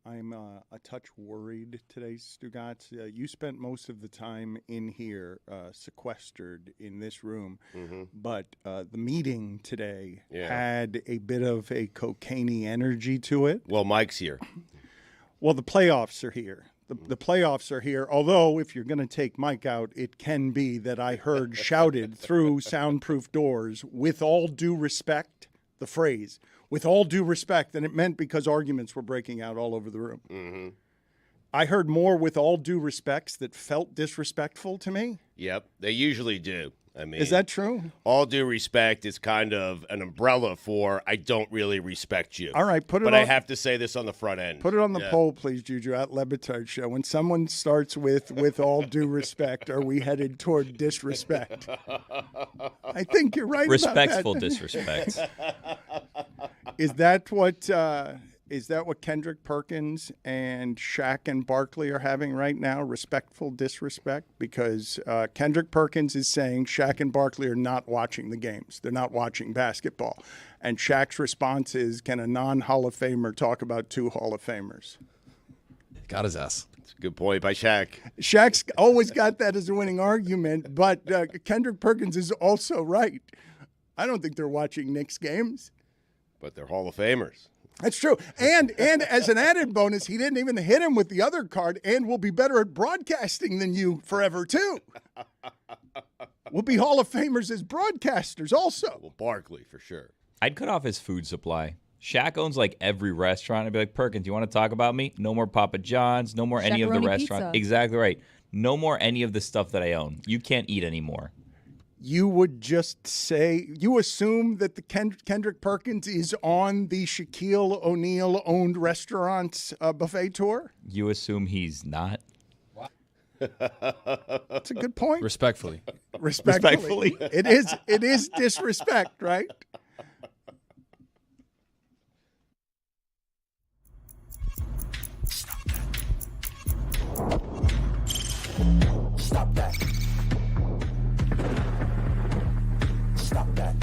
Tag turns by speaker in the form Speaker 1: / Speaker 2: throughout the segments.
Speaker 1: I'm a touch worried today, Stugotz. You spent most of the time in here, sequestered in this room, but the meeting today had a bit of a cocaine-y energy to it.
Speaker 2: Well, Mike's here.
Speaker 1: Well, the playoffs are here. The playoffs are here, although if you're going to take Mike out, it can be that I heard shouted through soundproof doors, with all due respect, the phrase, with all due respect, and it meant because arguments were breaking out all over the room. I heard more with all due respects that felt disrespectful to me.
Speaker 2: Yep, they usually do. I mean,
Speaker 1: is that true?
Speaker 2: All due respect is kind of an umbrella for I don't really respect you.
Speaker 1: All right,
Speaker 2: But I have to say this on the front end.
Speaker 1: Put it on the poll, please, Juju, at Batard Show. When someone starts with all due respect, are we headed toward disrespect? I think you're right.
Speaker 3: Respectful
Speaker 1: about that.
Speaker 3: disrespect.
Speaker 1: Is that what Kendrick Perkins and Shaq and Barkley are having right now? Respectful disrespect? Because Kendrick Perkins is saying Shaq and Barkley are not watching the games. They're not watching basketball. And Shaq's response is, can a non-Hall of Famer talk about two Hall of Famers?
Speaker 4: Got his ass.
Speaker 2: That's a good point by Shaq.
Speaker 1: Shaq's always got that as a winning argument, but Kendrick Perkins is also right. I don't think they're watching Knicks games.
Speaker 2: But they're Hall of Famers.
Speaker 1: That's true. And as an added bonus, he didn't even hit him with the other card, and will be better at broadcasting than you forever, too. We'll be Hall of Famers as broadcasters also.
Speaker 2: Well, Barkley, for sure.
Speaker 3: I'd cut off his food supply. Shaq owns like every restaurant. I'd be like, Perkins, you want to talk about me? No more Papa John's. No more any of the restaurants.
Speaker 5: Pizza.
Speaker 3: Exactly right. No more any of the stuff that I own. You can't eat anymore.
Speaker 1: You would just say, you assume that the Kendrick Perkins is on the Shaquille O'Neal-owned restaurants buffet tour?
Speaker 3: You assume he's not?
Speaker 1: That's a good point.
Speaker 4: Respectfully.
Speaker 1: Respectfully. It is disrespect, right?
Speaker 6: Stop that. Stop that.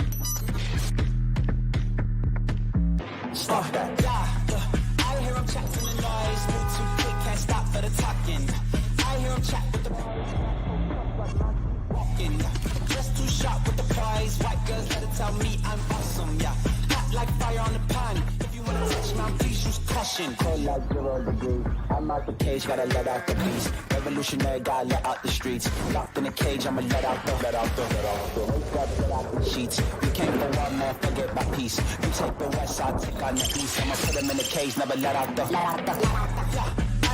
Speaker 6: Stop that. I hear him chat to the noise. Move too quick, can't stop for the talking. I hear him chat with the walking. Just too sharp with the prize. White girls let it tell me I'm awesome. Yeah, hot like fire on the pan. If you wanna touch my please use caution. Cold like 0 degrees. I'm out the cage, gotta let out the beast. Revolutionary, gotta let out the streets. Locked in a cage, I'ma let out the sheets. We came for one man, forget my peace. You take the west, I'll take on the east. I'ma put him in the cage, never let out the. I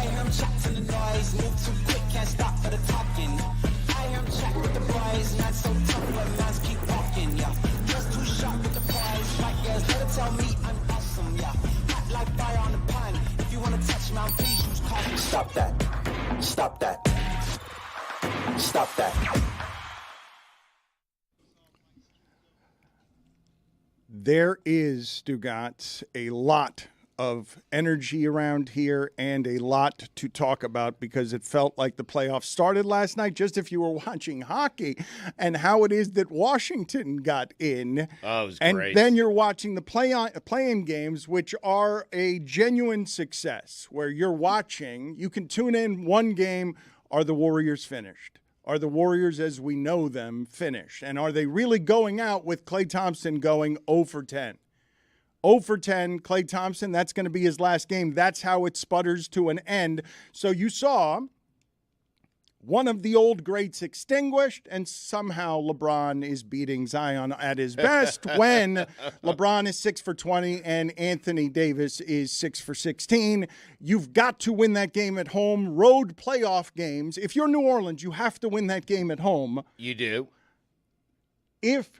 Speaker 6: hear him chat to the noise. Move too quick, can't stop for the talking. I hear him chat with the boys. Man so tough, but man's keep walking. Yeah, just too sharp with the prize. White girls, let it tell me I'm awesome. Yeah, hot like fire on the pan. If you wanna touch my please use caution. Stop that. Stop that. Stop that.
Speaker 1: There is, Stugotz, a lot of energy around here and a lot to talk about because it felt like the playoffs started last night, just if you were watching hockey, and how it is that Washington got in.
Speaker 2: Oh, it was
Speaker 1: and
Speaker 2: great.
Speaker 1: Then you're watching the play-in games, which are a genuine success, where you're watching, you can tune in one game, are the Warriors finished? Are the Warriors, as we know them, finished? And are they really going out with Klay Thompson going 0 for 10? 0 for 10, Klay Thompson, that's going to be his last game. That's how it sputters to an end. So you saw one of the old greats extinguished, and somehow LeBron is beating Zion at his best when LeBron is 6 for 20 and Anthony Davis is 6 for 16. You've got to win that game at home. Road playoff games. If you're New Orleans, you have to win that game at home.
Speaker 2: You do.
Speaker 1: If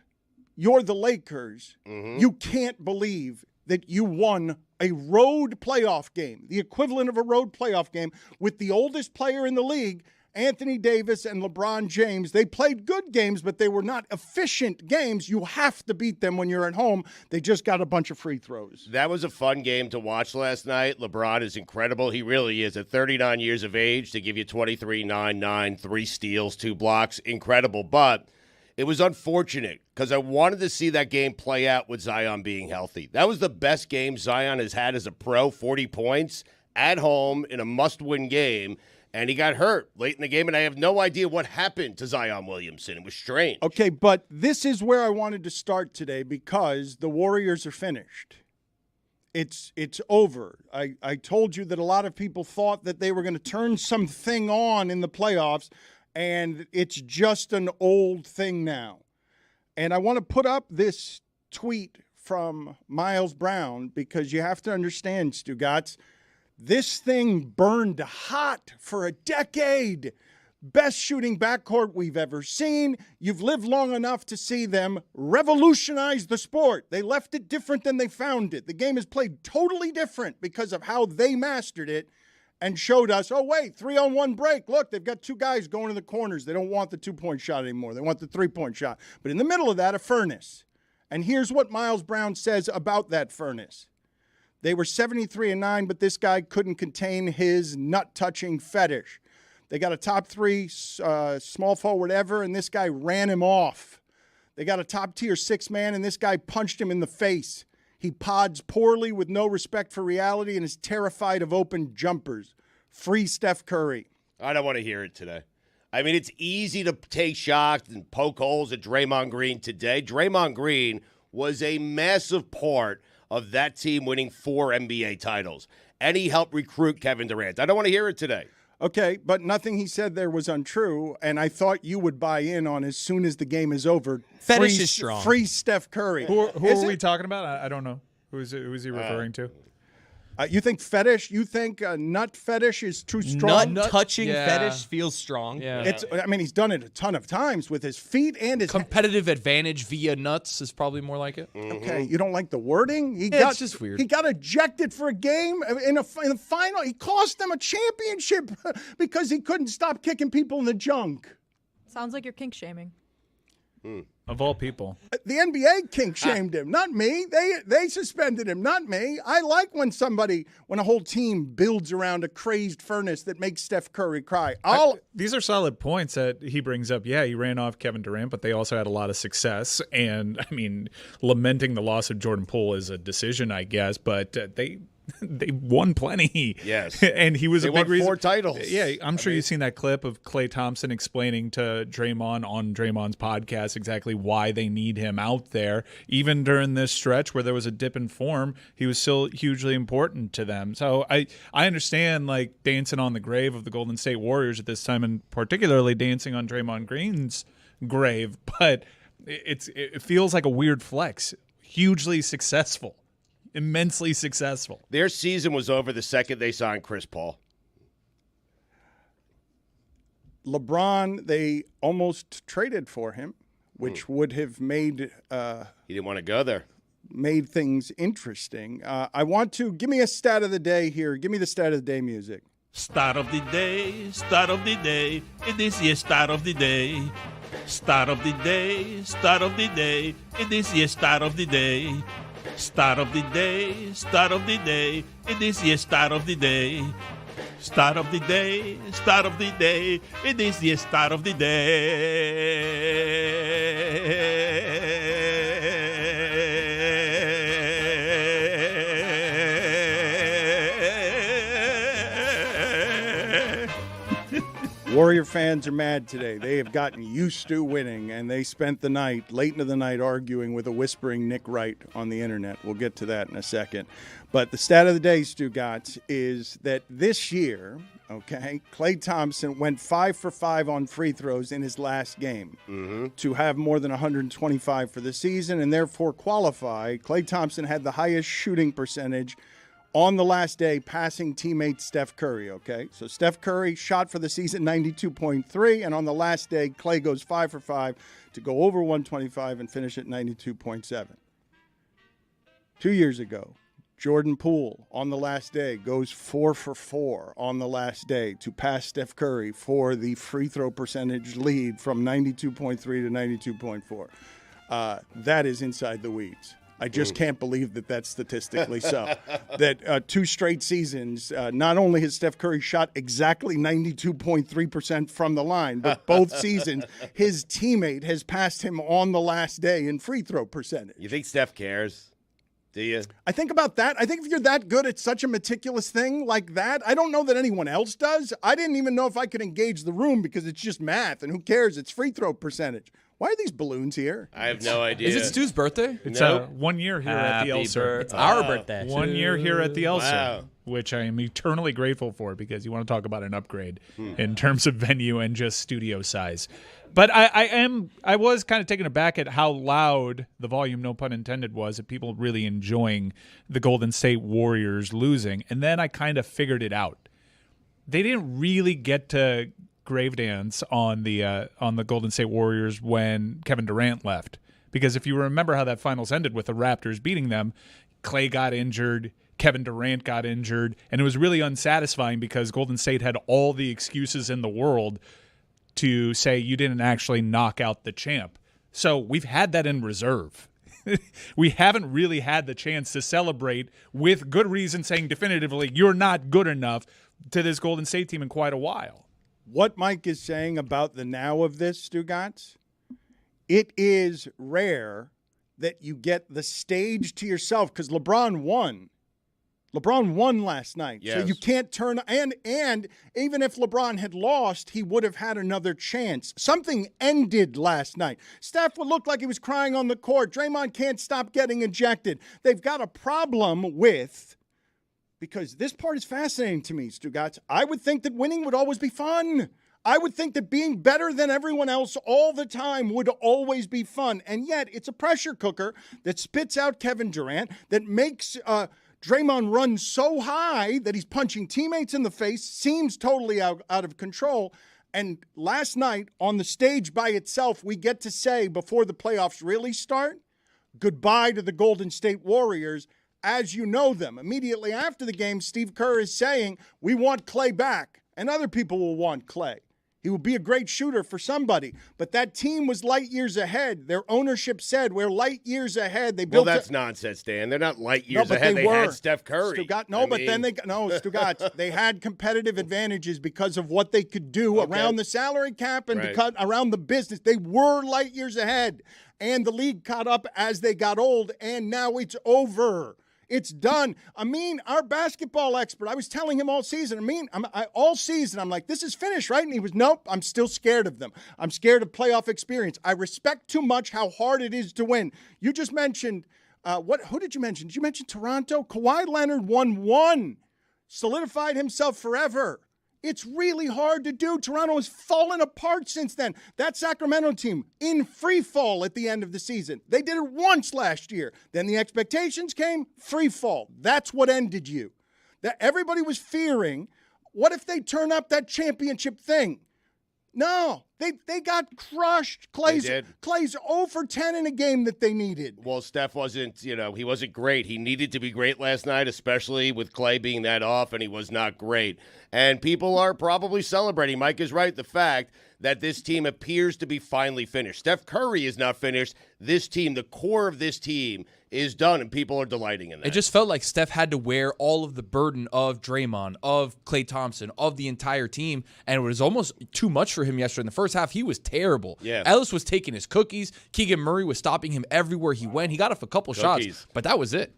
Speaker 1: you're the Lakers, you can't believe that you won a road playoff game, the equivalent of a road playoff game, with the oldest player in the league, Anthony Davis and LeBron James. They played good games, but they were not efficient games. You have to beat them when you're at home. They just got a bunch of free throws.
Speaker 2: That was a fun game to watch last night. LeBron is incredible. He really is. At 39 years of age, to give you 23, 9, 9, 3 steals, 2 blocks, incredible. But it was unfortunate because I wanted to see that game play out with Zion being healthy. That was the best game Zion has had as a pro, 40 points. at home in a must-win game, and he got hurt late in the game, and I have no idea what happened to Zion Williamson. It was strange.
Speaker 1: Okay, but this is where I wanted to start today because the Warriors are finished. It's over. I told you that a lot of people thought that they were going to turn something on in the playoffs, and it's just an old thing now. And I want to put up this tweet from Miles Brown because you have to understand, Stugotz, this thing burned hot for a decade. Best shooting backcourt we've ever seen. You've lived long enough to see them revolutionize the sport. They left it different than they found it. The game is played totally different because of how they mastered it and showed us, oh, wait, 3-on-1 break. Look, they've got two guys going to the corners. They don't want the two-point shot anymore. They want the three-point shot. But in the middle of that, a furnace. And here's what Miles Brown says about that furnace. They were 73-9, but this guy couldn't contain his nut-touching fetish. They got a top three small forward ever, and this guy ran him off. They got a top-tier six-man, and this guy punched him in the face. He pods poorly with no respect for reality and is terrified of open jumpers. Free Steph Curry.
Speaker 2: I don't want to hear it today. I mean, it's easy to take shots and poke holes at Draymond Green today. Draymond Green was a massive part of that team winning 4 NBA titles, and he helped recruit Kevin Durant. I don't want to hear it today.
Speaker 1: Okay, but nothing he said there was untrue, and I thought you would buy in on as soon as the game is over.
Speaker 5: Fetish is strong.
Speaker 1: Free Steph Curry.
Speaker 7: Who are we talking about? I don't know. Who is he referring to?
Speaker 1: You think fetish? You think nut fetish is too strong?
Speaker 5: Nut touching
Speaker 7: Yeah.
Speaker 5: fetish feels strong.
Speaker 7: Yeah.
Speaker 1: I mean, he's done it a ton of times with his feet and his
Speaker 4: Competitive advantage via nuts is probably more like it.
Speaker 1: Okay, you don't like the wording?
Speaker 4: It's just weird.
Speaker 1: He got ejected for a game in the final. He cost them a championship because he couldn't stop kicking people in the junk.
Speaker 8: Sounds like you're kink shaming.
Speaker 7: Of all people.
Speaker 1: The NBA kink shamed him, not me. They suspended him, not me. I like when a whole team builds around a crazed furnace that makes Steph Curry cry.
Speaker 7: These are solid points that he brings up. Yeah, he ran off Kevin Durant, but they also had a lot of success. And, I mean, lamenting the loss of Jordan Poole is a decision, I guess, but they won plenty.
Speaker 2: Yes.
Speaker 7: And he was
Speaker 2: They
Speaker 7: a big
Speaker 2: won
Speaker 7: reason.
Speaker 2: 4 titles.
Speaker 7: Yeah, I'm sure you've seen that clip of Klay Thompson explaining to Draymond on Draymond's podcast exactly why they need him out there. Even during this stretch where there was a dip in form, he was still hugely important to them. So I understand, like, dancing on the grave of the Golden State Warriors at this time, and particularly dancing on Draymond Green's grave, but it feels like a weird flex. Hugely successful. Immensely successful.
Speaker 2: Their season was over the second they signed Chris Paul.
Speaker 1: LeBron, they almost traded for him, which would have made
Speaker 2: He didn't want to go there.
Speaker 1: made things interesting. I want to give me a stat of the day here. Give me the stat of the day music.
Speaker 9: Start of the day, start of the day, it is your start of the day. Start of the day, start of the day, it is your start of the day. Start of the day, start of the day, it is your start of the day. Start of the day, start of the day, it is the start of the day.
Speaker 1: Warrior fans are mad today. They have gotten used to winning, and they spent the night, late into the night, arguing with a whispering Nick Wright on the internet. We'll get to that in a second. But the stat of the day, Stugotz, is that this year, okay, Klay Thompson went 5 for 5 on free throws in his last game to have more than 125 for the season and therefore qualify. Klay Thompson had the highest shooting percentage on the last day, passing teammate Steph Curry, okay? So Steph Curry shot for the season 92.3, and on the last day, Klay goes 5 for 5 to go over 125 and finish at 92.7. 2 years ago, Jordan Poole on the last day goes 4 for 4 on the last day to pass Steph Curry for the free throw percentage lead from 92.3 to 92.4. That is inside the weeds. I just can't believe that that's statistically so. That 2 straight seasons, not only has Steph Curry shot exactly 92.3% from the line, but both seasons his teammate has passed him on the last day in free throw percentage.
Speaker 2: You think Steph cares? Do you?
Speaker 1: I think about that. I think if you're that good at such a meticulous thing like that, I don't know that anyone else does. I didn't even know if I could engage the room because it's just math, and who cares? It's free throw percentage. Why are these balloons here?
Speaker 2: I have no idea.
Speaker 4: Is it Stu's birthday?
Speaker 7: It's
Speaker 2: Nope.
Speaker 7: 1 year here at the Elser.
Speaker 5: It's our birthday.
Speaker 7: 1 year here at the Elser,
Speaker 2: Wow.
Speaker 7: which I am eternally grateful for because you want to talk about an upgrade in terms of venue and just studio size. But I was kind of taken aback at how loud the volume, no pun intended, was, at people really enjoying the Golden State Warriors losing. And then I kind of figured it out. They didn't really get to grave dance on the Golden State Warriors when Kevin Durant left. Because if you remember how that finals ended with the Raptors beating them, Klay got injured, Kevin Durant got injured, and it was really unsatisfying because Golden State had all the excuses in the world to say you didn't actually knock out the champ. So we've had that in reserve. We haven't really had the chance to celebrate with good reason saying definitively you're not good enough to this Golden State team in quite a while.
Speaker 1: What Mike is saying about the now of this, Stugotz, it is rare that you get the stage to yourself because LeBron won. LeBron won last night.
Speaker 2: Yes.
Speaker 1: So you can't turn – and even if LeBron had lost, he would have had another chance. Something ended last night. Steph would look like he was crying on the court. Draymond can't stop getting ejected. They've got a problem with – because this part is fascinating to me, Stugotz. I would think that winning would always be fun. I would think that being better than everyone else all the time would always be fun. And yet it's a pressure cooker that spits out Kevin Durant, that makes Draymond run so high that he's punching teammates in the face, seems totally out of control. And last night on the stage by itself, we get to say before the playoffs really start, goodbye to the Golden State Warriors as you know them. Immediately after the game, Steve Kerr is saying, we want Klay back, and other people will want Klay. He will be a great shooter for somebody. But that team was light years ahead. Their ownership said we're light years ahead. They built
Speaker 2: that's nonsense, Dan. They're not light years ahead. They had Steph Curry.
Speaker 1: Stugotz, they had competitive advantages because of what they could do around the salary cap and because around the business. They were light years ahead. And the league caught up as they got old, and now it's over. It's done. Amin, our basketball expert, I was telling him all season, all season, I'm like, this is finished, right? And he was, nope, I'm still scared of them. I'm scared of playoff experience. I respect too much how hard it is to win. You just mentioned, who did you mention? Did you mention Toronto? Kawhi Leonard won one, solidified himself forever. It's really hard to do. Toronto has fallen apart since then. That Sacramento team in free fall at the end of the season. They did it once last year. Then the expectations came, free fall. That's what ended you. That everybody was fearing, what if they turn up that championship thing? No, they got crushed. Clay's 0 for 10 in a game that they needed.
Speaker 2: Well, Steph wasn't, he wasn't great. He needed to be great last night, especially with Klay being that off, and he was not great. And people are probably celebrating. Mike is right. The fact that this team appears to be finally finished. Steph Curry is not finished. This team, the core of this team, is done, and people are delighting in that.
Speaker 4: It just felt like Steph had to wear all of the burden of Draymond, of Klay Thompson, of the entire team, and it was almost too much for him yesterday. In the first half, he was terrible.
Speaker 2: Yeah.
Speaker 4: Ellis was taking his cookies. Keegan Murray was stopping him everywhere he went. He got off a couple shots, but that was it.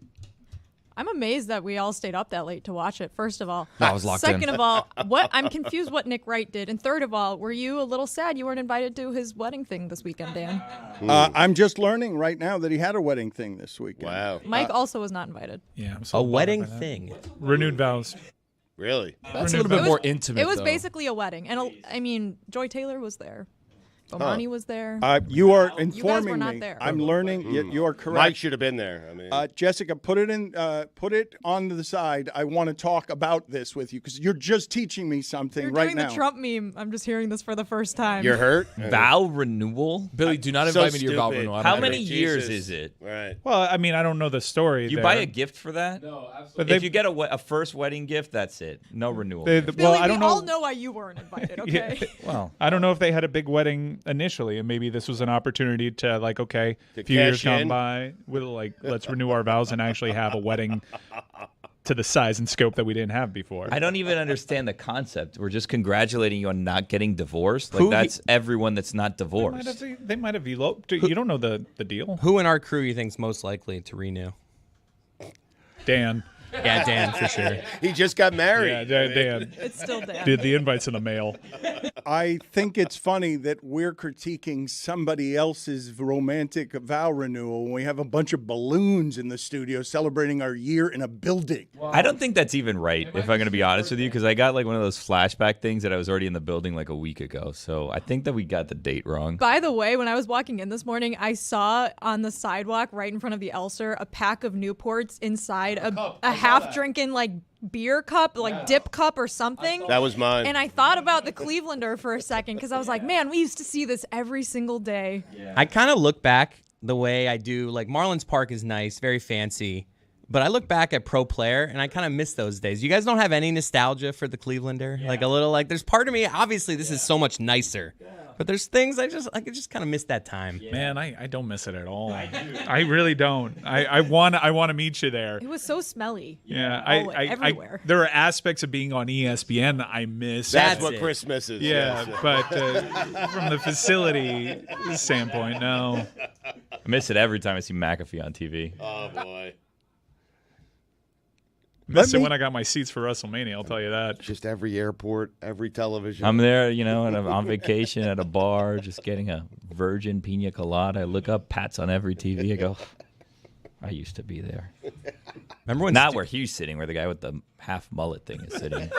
Speaker 8: I'm amazed that we all stayed up that late to watch it, first of all.
Speaker 4: I was locked in.
Speaker 8: Second of all, I'm confused what Nick Wright did. And third of all, were you a little sad you weren't invited to his wedding thing this weekend, Dan?
Speaker 1: I'm just learning right now that he had a wedding thing this weekend.
Speaker 2: Wow.
Speaker 8: Mike also was not invited.
Speaker 7: Yeah,
Speaker 5: A wedding thing.
Speaker 7: Renewed vows.
Speaker 2: Really?
Speaker 4: That's a little bit more intimate,
Speaker 8: It was
Speaker 4: though.
Speaker 8: basically a wedding. And, Joy Taylor was there. Bomani was there.
Speaker 1: You are
Speaker 8: You guys were
Speaker 1: informing
Speaker 8: not
Speaker 1: me.
Speaker 8: there.
Speaker 1: I'm learning. You are correct.
Speaker 2: Mike should have been there.
Speaker 1: Jessica, put it on the side. I want to talk about this with you because you're just teaching me something
Speaker 8: You're
Speaker 1: right
Speaker 8: doing
Speaker 1: now.
Speaker 8: the Trump meme. I'm just hearing this for the first time.
Speaker 2: You're hurt?
Speaker 3: Vow renewal?
Speaker 4: Billy, do not invite me to your vow renewal.
Speaker 3: How many years is it?
Speaker 2: Right.
Speaker 7: Well, I mean, I don't know the story.
Speaker 3: You
Speaker 7: there.
Speaker 3: buy a gift for that?
Speaker 4: No, absolutely.
Speaker 7: But
Speaker 3: If you get a first wedding gift, that's it. No renewal.
Speaker 8: Billy,
Speaker 7: well, I don't
Speaker 8: we all
Speaker 7: know.
Speaker 8: know why you weren't invited, okay?
Speaker 3: Well,
Speaker 7: I don't know if they had a big wedding initially, and maybe this was an opportunity to, like, okay,
Speaker 2: To
Speaker 7: a few years
Speaker 2: cash
Speaker 7: gone
Speaker 2: in.
Speaker 7: by, let's renew our vows and actually have a wedding to the size and scope that we didn't have before.
Speaker 3: I don't even understand the concept. We're just congratulating you on not getting divorced. Like,
Speaker 5: Who-
Speaker 3: that's everyone that's not divorced.
Speaker 7: They might have eloped. You don't know the deal.
Speaker 5: Who in our crew you think's most likely to renew?
Speaker 7: Dan.
Speaker 5: Yeah, Dan, for sure.
Speaker 2: He just got married.
Speaker 7: Yeah, Dan.
Speaker 8: It's still Dan.
Speaker 7: Did the invites in the mail.
Speaker 1: I think it's funny that we're critiquing somebody else's romantic vow renewal when we have a bunch of balloons in the studio celebrating our year in a building.
Speaker 3: I don't think that's even right, if I'm going to be honest with you, because I got like one of those flashback things that I was already in the building like a week ago. So I think that we got the date wrong.
Speaker 8: By the way, when I was walking in this morning, I saw on the sidewalk right in front of the Elser a pack of Newports inside a half-drinking like beer cup, like dip cup or something.
Speaker 2: That was mine.
Speaker 8: And I thought about the Clevelander for a second because I was like, man, we used to see this every single day.
Speaker 5: I kind of look back the way I do. Like Marlins Park is nice, very fancy. But I look back at Pro Player, and I kind of miss those days. You guys don't have any nostalgia for the Clevelander? Yeah. Like a little, like there's part of me, obviously this is so much nicer. But there's things I just kind of miss that time.
Speaker 7: Yeah. Man, I don't miss it at all. I really don't. I want to meet you there.
Speaker 8: It was so smelly.
Speaker 7: Yeah,
Speaker 8: everywhere.
Speaker 7: There are aspects of being on ESPN I miss.
Speaker 2: That's what Chris misses.
Speaker 7: Yeah, but from the facility standpoint, no.
Speaker 3: I miss it every time I see McAfee on TV.
Speaker 2: Oh boy.
Speaker 7: Missed it when I got my seats for WrestleMania, I'll tell you that.
Speaker 2: Just every airport, every television.
Speaker 3: I'm there, on vacation at a bar, just getting a virgin pina colada. I look up, Pat's on every TV. I go, I used to be there.
Speaker 5: Remember when?
Speaker 3: Not where he's sitting, where the guy with the half mullet thing is sitting.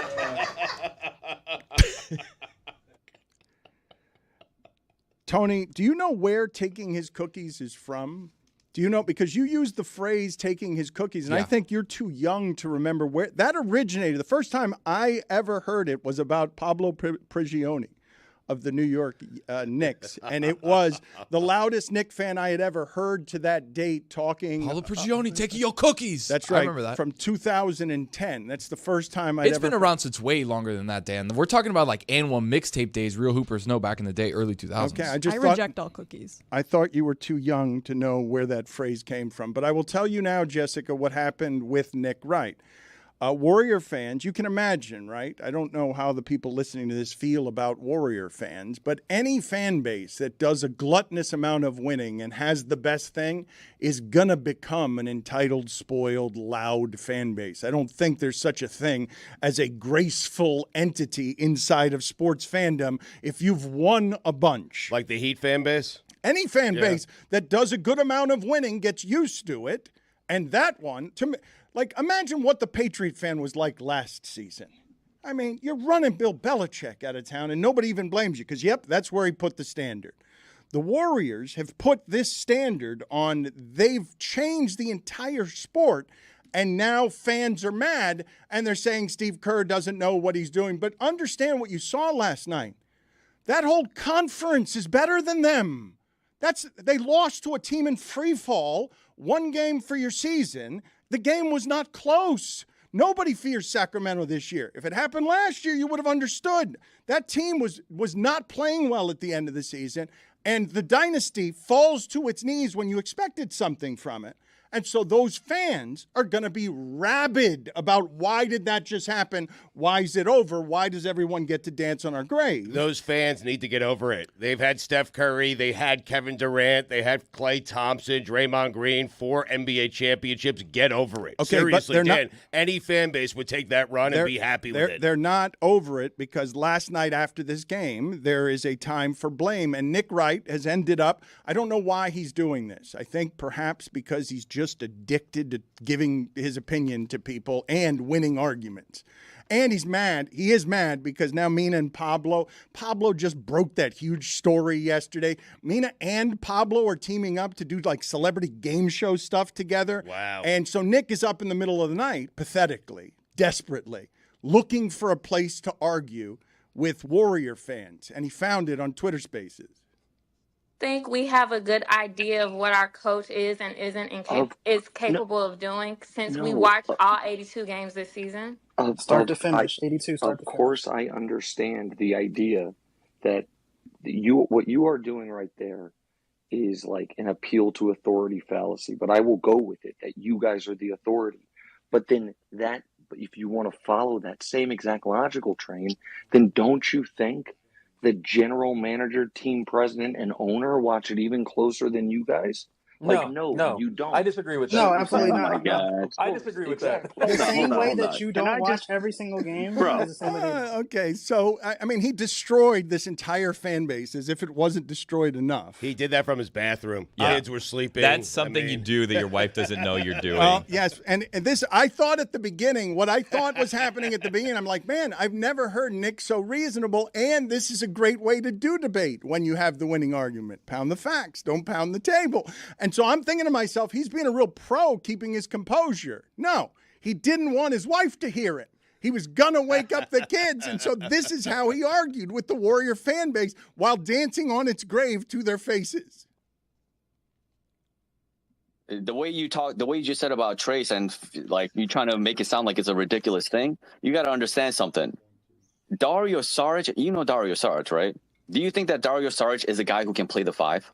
Speaker 1: Tony, do you know where taking his cookies is from? Do you know? Because you used the phrase taking his cookies, and I think you're too young to remember where that originated. The first time I ever heard it was about Pablo Prigioni of the New York Knicks, and it was the loudest Knick fan I had ever heard to that date talking.
Speaker 4: Pablo Prigioni taking your cookies.
Speaker 1: That's right.
Speaker 4: I remember that.
Speaker 1: From 2010. That's the first time I'd ever.
Speaker 4: It's been around since way longer than that, Dan. We're talking about like annual mixtape days, Real Hoopers know back in the day, early 2000s.
Speaker 1: Okay,
Speaker 8: I reject all cookies.
Speaker 1: I thought you were too young to know where that phrase came from. But I will tell you now, Jessica, what happened with Nick Wright. Warrior fans, you can imagine, right? I don't know how the people listening to this feel about Warrior fans, but any fan base that does a gluttonous amount of winning and has the best thing is going to become an entitled, spoiled, loud fan base. I don't think there's such a thing as a graceful entity inside of sports fandom if you've won a bunch.
Speaker 2: Like the Heat fan base?
Speaker 1: Any fan base that does a good amount of winning gets used to it, and that one, to me, like, imagine what the Patriot fan was like last season. I mean, you're running Bill Belichick out of town, and nobody even blames you because, yep, that's where he put the standard. The Warriors have put this standard on. They've changed the entire sport, and now fans are mad, and they're saying Steve Kerr doesn't know what he's doing. But understand what you saw last night. That whole conference is better than them. They lost to a team in free fall, one game for your season. The game was not close. Nobody fears Sacramento this year. If it happened last year, you would have understood. That team was not playing well at the end of the season, and the dynasty falls to its knees when you expected something from it. And so those fans are going to be rabid about why did that just happen? Why is it over? Why does everyone get to dance on our grave?
Speaker 2: Those fans need to get over it. They've had Steph Curry. They had Kevin Durant. They had Klay Thompson, Draymond Green, 4 NBA championships. Get over it.
Speaker 1: Okay,
Speaker 2: seriously,
Speaker 1: but
Speaker 2: Dan. Any fan base would take that run and be happy with it.
Speaker 1: They're not over it because last night after this game, there is a time for blame. And Nick Wright has ended up, I don't know why he's doing this. I think perhaps because he's just addicted to giving his opinion to people and winning arguments. And he's mad. He is mad because now Mina and Pablo just broke that huge story yesterday. Mina and Pablo are teaming up to do like celebrity game show stuff together.
Speaker 2: Wow.
Speaker 1: And so Nick is up in the middle of the night, pathetically, desperately, looking for a place to argue with Warrior fans. And he found it on Twitter Spaces.
Speaker 10: Think we have a good idea of what our coach is and isn't is capable of doing since we watched all 82 games this season?
Speaker 11: Start to finish. 82 start to finish. Of course, I understand the idea that what you are doing right there is like an appeal to authority fallacy, but I will go with it that you guys are the authority. But then if you want to follow that same exact logical train, then don't you think the general manager, team president, and owner watch it even closer than you guys? Like, no, you don't.
Speaker 12: I disagree with that.
Speaker 13: No, absolutely
Speaker 11: Oh
Speaker 13: not.
Speaker 11: my God.
Speaker 12: I disagree with that.
Speaker 13: The same way
Speaker 11: Hold
Speaker 13: that
Speaker 11: on.
Speaker 13: you
Speaker 11: Can I
Speaker 13: don't watch
Speaker 11: just-
Speaker 13: every single game
Speaker 11: Bro.
Speaker 13: is the same way that
Speaker 1: Okay, so I mean, he destroyed this entire fan base as if it wasn't destroyed enough.
Speaker 2: He did that from his bathroom.
Speaker 3: Yeah.
Speaker 2: Kids were sleeping.
Speaker 3: That's something you do that your wife doesn't know you're doing.
Speaker 1: Well, yes, and this I thought at the beginning, what I thought was happening at the beginning, I'm like, man, I've never heard Nick so reasonable, and this is a great way to do debate when you have the winning argument. Pound the facts, don't pound the table. And so I'm thinking to myself, he's being a real pro keeping his composure. No, he didn't want his wife to hear it. He was going to wake up the kids. And so this is how he argued with the Warrior fan base while dancing on its grave to their faces.
Speaker 14: The way you just said about Trace and like you trying to make it sound like it's a ridiculous thing, you got to understand something. Dario Saric, you know Dario Saric, right? Do you think that Dario Saric is a guy who can play the 5?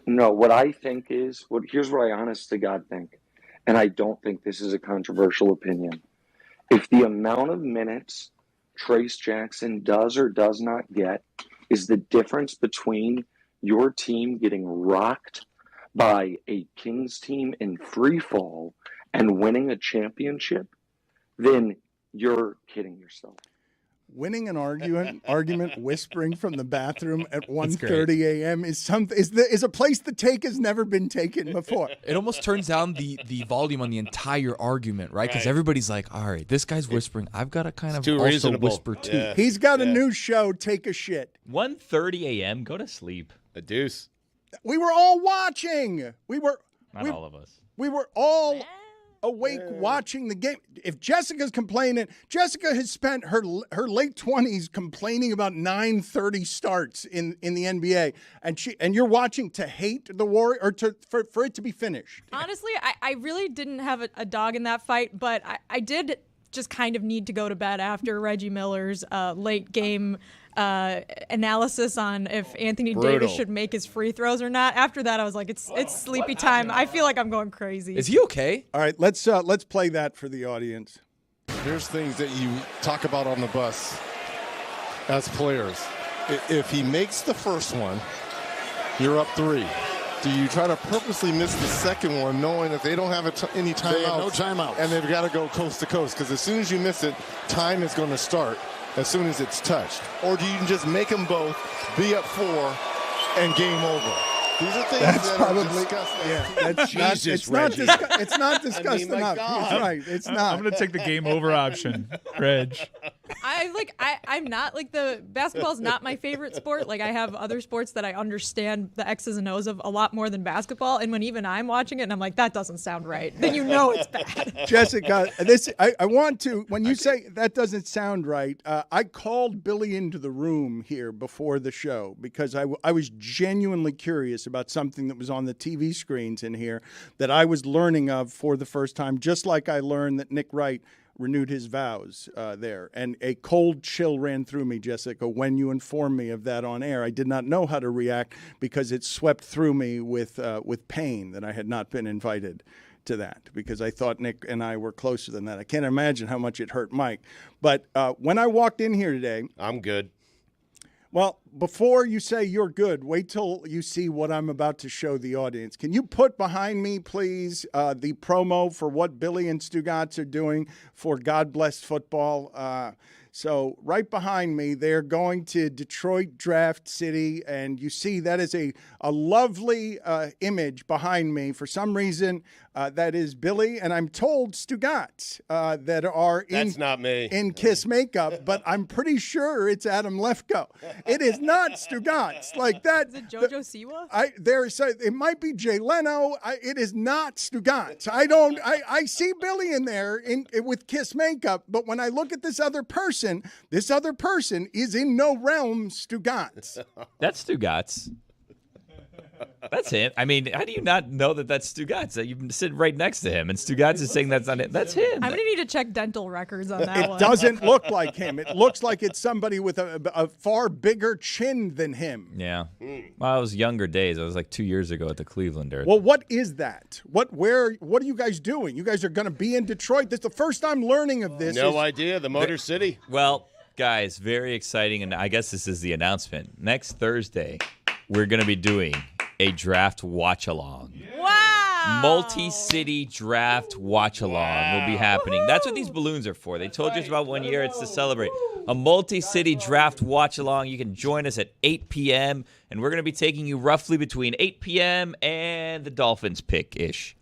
Speaker 11: No, what I think is, here's what I honest to God think, and I don't think this is a controversial opinion. If the amount of minutes Trace Jackson does or does not get is the difference between your team getting rocked by a Kings team in free fall and winning a championship, then you're kidding yourself.
Speaker 1: Winning an argument whispering from the bathroom at 1:30 a.m. is a place the take has never been taken before.
Speaker 4: It almost turns down the volume on the entire argument, right? Because everybody's like, all right, this guy's whispering. I've got to kind of
Speaker 2: too
Speaker 4: also
Speaker 2: reasonable.
Speaker 4: whisper too.
Speaker 2: Yeah.
Speaker 1: He's got a new show, Take a Shit.
Speaker 3: 1:30 a.m. Go to sleep.
Speaker 2: A deuce.
Speaker 1: We were all watching.
Speaker 3: Not all of us.
Speaker 1: We were all awake watching the game. If Jessica's complaining, Jessica has spent her late 20s complaining about 9:30 starts in the NBA, and you're watching to hate the Warriors or for it to be finished.
Speaker 8: Honestly, I really didn't have a dog in that fight, but I did just kind of need to go to bed after Reggie Miller's late game analysis on if Anthony Davis should make his free throws or not. After that, I was like, it's sleepy time. I feel like I'm going crazy.
Speaker 4: Is he okay?
Speaker 1: All right, let's play that for the audience.
Speaker 15: There's things that you talk about on the bus as players. If he makes the first one, you're up 3. Do you try to purposely miss the second one knowing that they don't have any timeouts? They have no timeouts. And they've got to go coast to coast because as soon as you miss it, time is going to start as soon as it's touched. Or do you just make them both be up 4 and game over? These are things that are disgusting.
Speaker 1: Yeah, that's
Speaker 2: Jesus,
Speaker 1: it's not discussed
Speaker 2: my
Speaker 1: enough.
Speaker 2: God.
Speaker 1: He's right. It's not.
Speaker 7: I'm going to take the game over option, Reg.
Speaker 8: I'm not like basketball's not my favorite sport. Like I have other sports that I understand the X's and O's of a lot more than basketball. And when even I'm watching it and I'm like, that doesn't sound right, then you know it's bad.
Speaker 1: Jessica, I want to, when you say that doesn't sound right, I called Billy into the room here before the show because I was genuinely curious about something that was on the TV screens in here that I was learning of for the first time, just like I learned that Nick Wright renewed his vows there. And a cold chill ran through me, Jessica, when you informed me of that on air. I did not know how to react because it swept through me with pain that I had not been invited to that because I thought Nick and I were closer than that. I can't imagine how much it hurt Mike. But when I walked in here today...
Speaker 2: I'm good.
Speaker 1: Well, before you say you're good, wait till you see what I'm about to show the audience. Can you put behind me, please, the promo for what Billy and Stugotz are doing for God Bless Football? So right behind me, they're going to Detroit Draft City, and you see that is a lovely image behind me. For some reason, that is Billy, and I'm told Stugotz that are
Speaker 2: That's not me.
Speaker 1: in Kiss makeup, but I'm pretty sure it's Adam Lefkoe. It is not Stugotz like that.
Speaker 8: Is it JoJo Siwa?
Speaker 1: It might be Jay Leno. It is not Stugotz. I see Billy in there with Kiss makeup, but when I look at this other person is in no realm Stugotz.
Speaker 3: That's Stugotz. That's him. I mean, how do you not know that that's Stugotz? You sit right next to him, and Stugotz is saying that's not him. That's him.
Speaker 8: I'm going to need to check dental records on that one.
Speaker 1: It doesn't look like him. It looks like it's somebody with a far bigger chin than him.
Speaker 3: Yeah. Well, it was younger days. I was like 2 years ago at the Clevelander.
Speaker 1: Well, what is that? What are you guys doing? You guys are going to be in Detroit. This is the first time learning of this.
Speaker 2: No idea. The Motor City.
Speaker 3: Well, guys, very exciting, and I guess this is the announcement. Next Thursday, we're going to be doing a draft watch-along.
Speaker 8: Wow.
Speaker 3: Multi-city draft watch-along will be happening. That's what these balloons are for. They told you it's about 1 year. It's to celebrate. A multi-city draft watch-along. You can join us at 8 p.m., and we're going to be taking you roughly between 8 p.m. and the Dolphins pick-ish.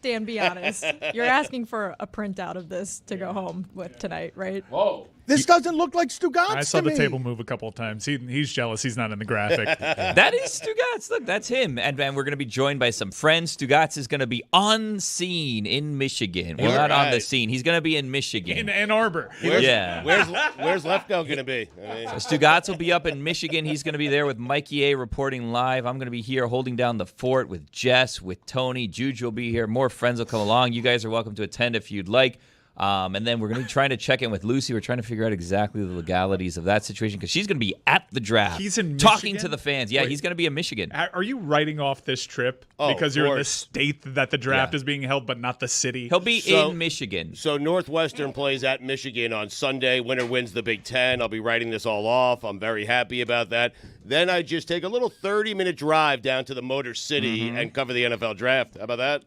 Speaker 8: Dan, be honest. You're asking for a printout of this to go home with tonight, right?
Speaker 2: Whoa.
Speaker 1: This doesn't look like Stugotz
Speaker 7: I saw
Speaker 1: to
Speaker 7: the
Speaker 1: me.
Speaker 7: table move a couple of times. He's jealous he's not in the graphic.
Speaker 3: That is Stugotz. Look, that's him. And we're going to be joined by some friends. Stugotz is going to be on scene in Michigan. Well, not on the scene. He's going to be in Michigan.
Speaker 7: In Ann Arbor.
Speaker 2: Where's Lefko going to be?
Speaker 3: So Stugotz will be up in Michigan. He's going to be there with Mikey A reporting live. I'm going to be here holding down the fort with Jess, with Tony. Juju will be here. More friends will come along. You guys are welcome to attend if you'd like. And then we're going to be trying to check in with Lucy. We're trying to figure out exactly the legalities of that situation because she's going to be at the draft.
Speaker 7: He's in
Speaker 3: talking
Speaker 7: Michigan?
Speaker 3: to the fans. Yeah,
Speaker 7: Wait.
Speaker 3: he's going to be in Michigan.
Speaker 7: Are you writing off this trip because you're in the state that the draft is being held, but not the city?
Speaker 3: He'll be in Michigan.
Speaker 2: So Northwestern plays at Michigan on Sunday. Winner wins the Big Ten. I'll be writing this all off. I'm very happy about that. Then I just take a little 30-minute drive down to the Motor City and cover the NFL draft. How about that?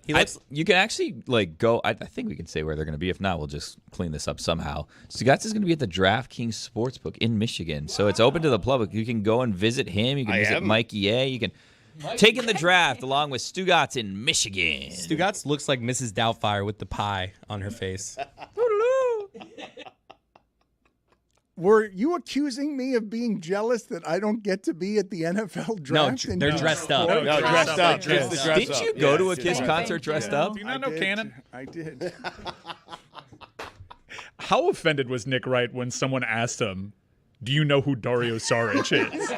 Speaker 3: You can actually go. I think we can say where they're going to be. If not, we'll just clean this up somehow. Stugotz is going to be at the DraftKings Sportsbook in Michigan, so it's open to the public. You can go and visit him. You can visit Mikey A. You can take in the draft along with Stugotz in Michigan.
Speaker 5: Stugotz looks like Mrs. Doubtfire with the pie on her face.
Speaker 1: Were you accusing me of being jealous that I don't get to be at the NFL draft?
Speaker 5: No, they're dressed up.
Speaker 2: No, dressed up.
Speaker 3: Didn't you go to a Kiss concert dressed up?
Speaker 7: Do you not know Cannon?
Speaker 1: I did.
Speaker 7: How offended was Nick Wright when someone asked him, "Do you know who Dario Saric is?"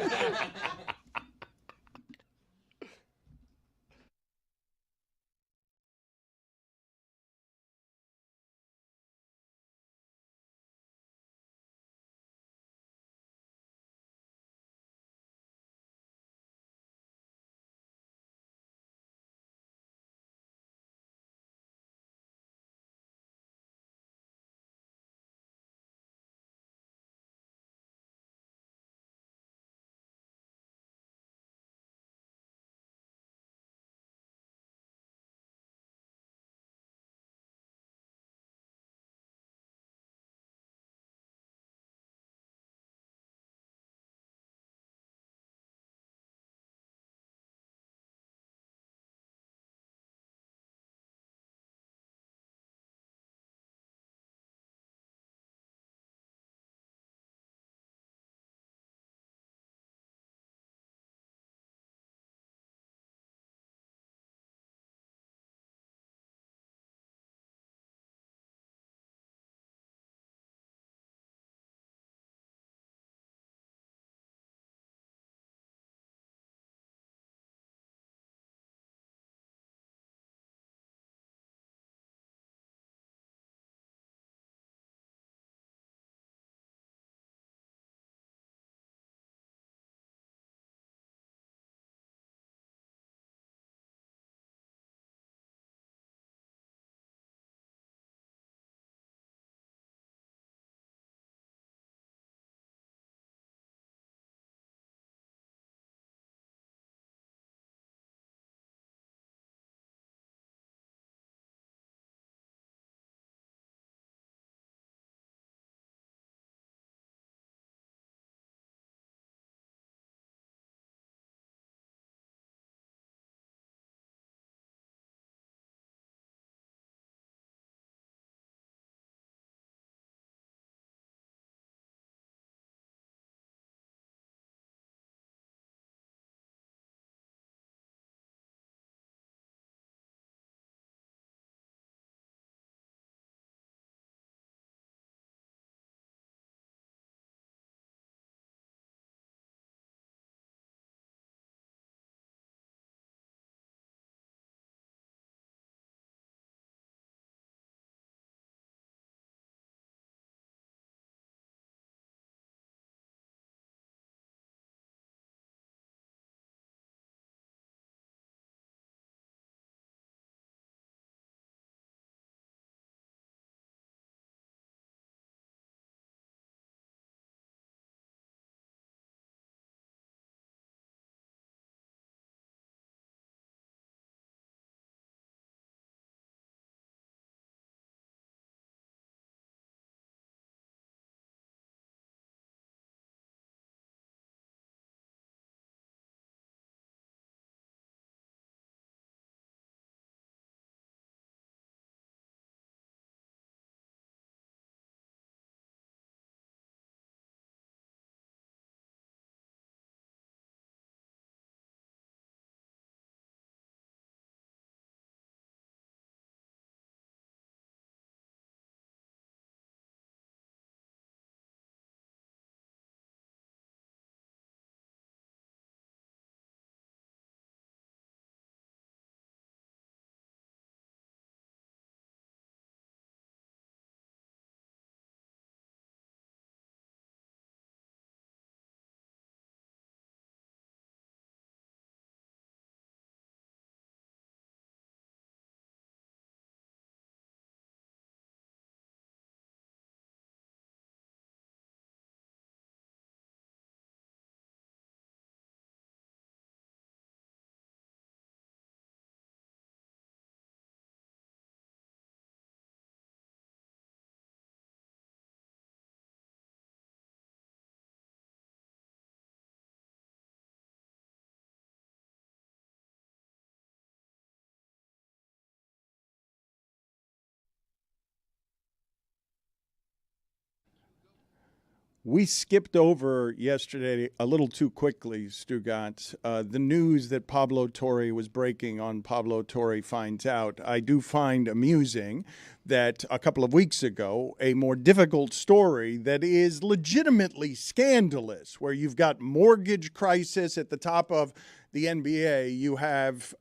Speaker 1: We skipped over yesterday a little too quickly, Stugotz, the news that Pablo Torre was breaking on Pablo Torre Finds Out. I do find amusing that a couple of weeks ago, a more difficult story that is legitimately scandalous, where you've got mortgage crisis at the top of the NBA. You have,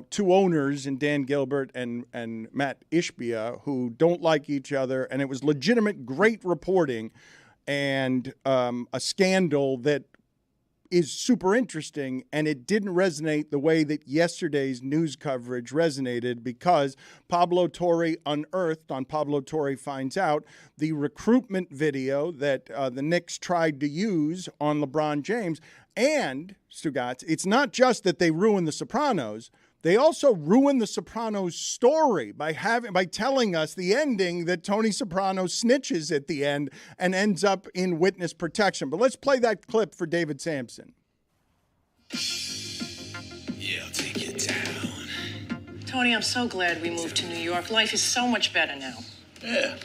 Speaker 1: two owners in Dan Gilbert and Matt Ishbia who don't like each other, and it was legitimate, great reporting and a scandal that is super interesting, and it didn't resonate the way that yesterday's news coverage resonated, because Pablo Torre unearthed on Pablo Torre Finds Out the recruitment video that the Knicks tried to use on LeBron James. And, Stugotz, it's not just that they ruined The Sopranos. They also ruined The Sopranos story by telling us the ending that Tony Soprano snitches at the end and ends up in witness protection. But let's play that clip for David Samson.
Speaker 12: Yeah, I'll take you down. Tony, I'm so glad we moved to New York. Life is so much better now.
Speaker 13: Yeah,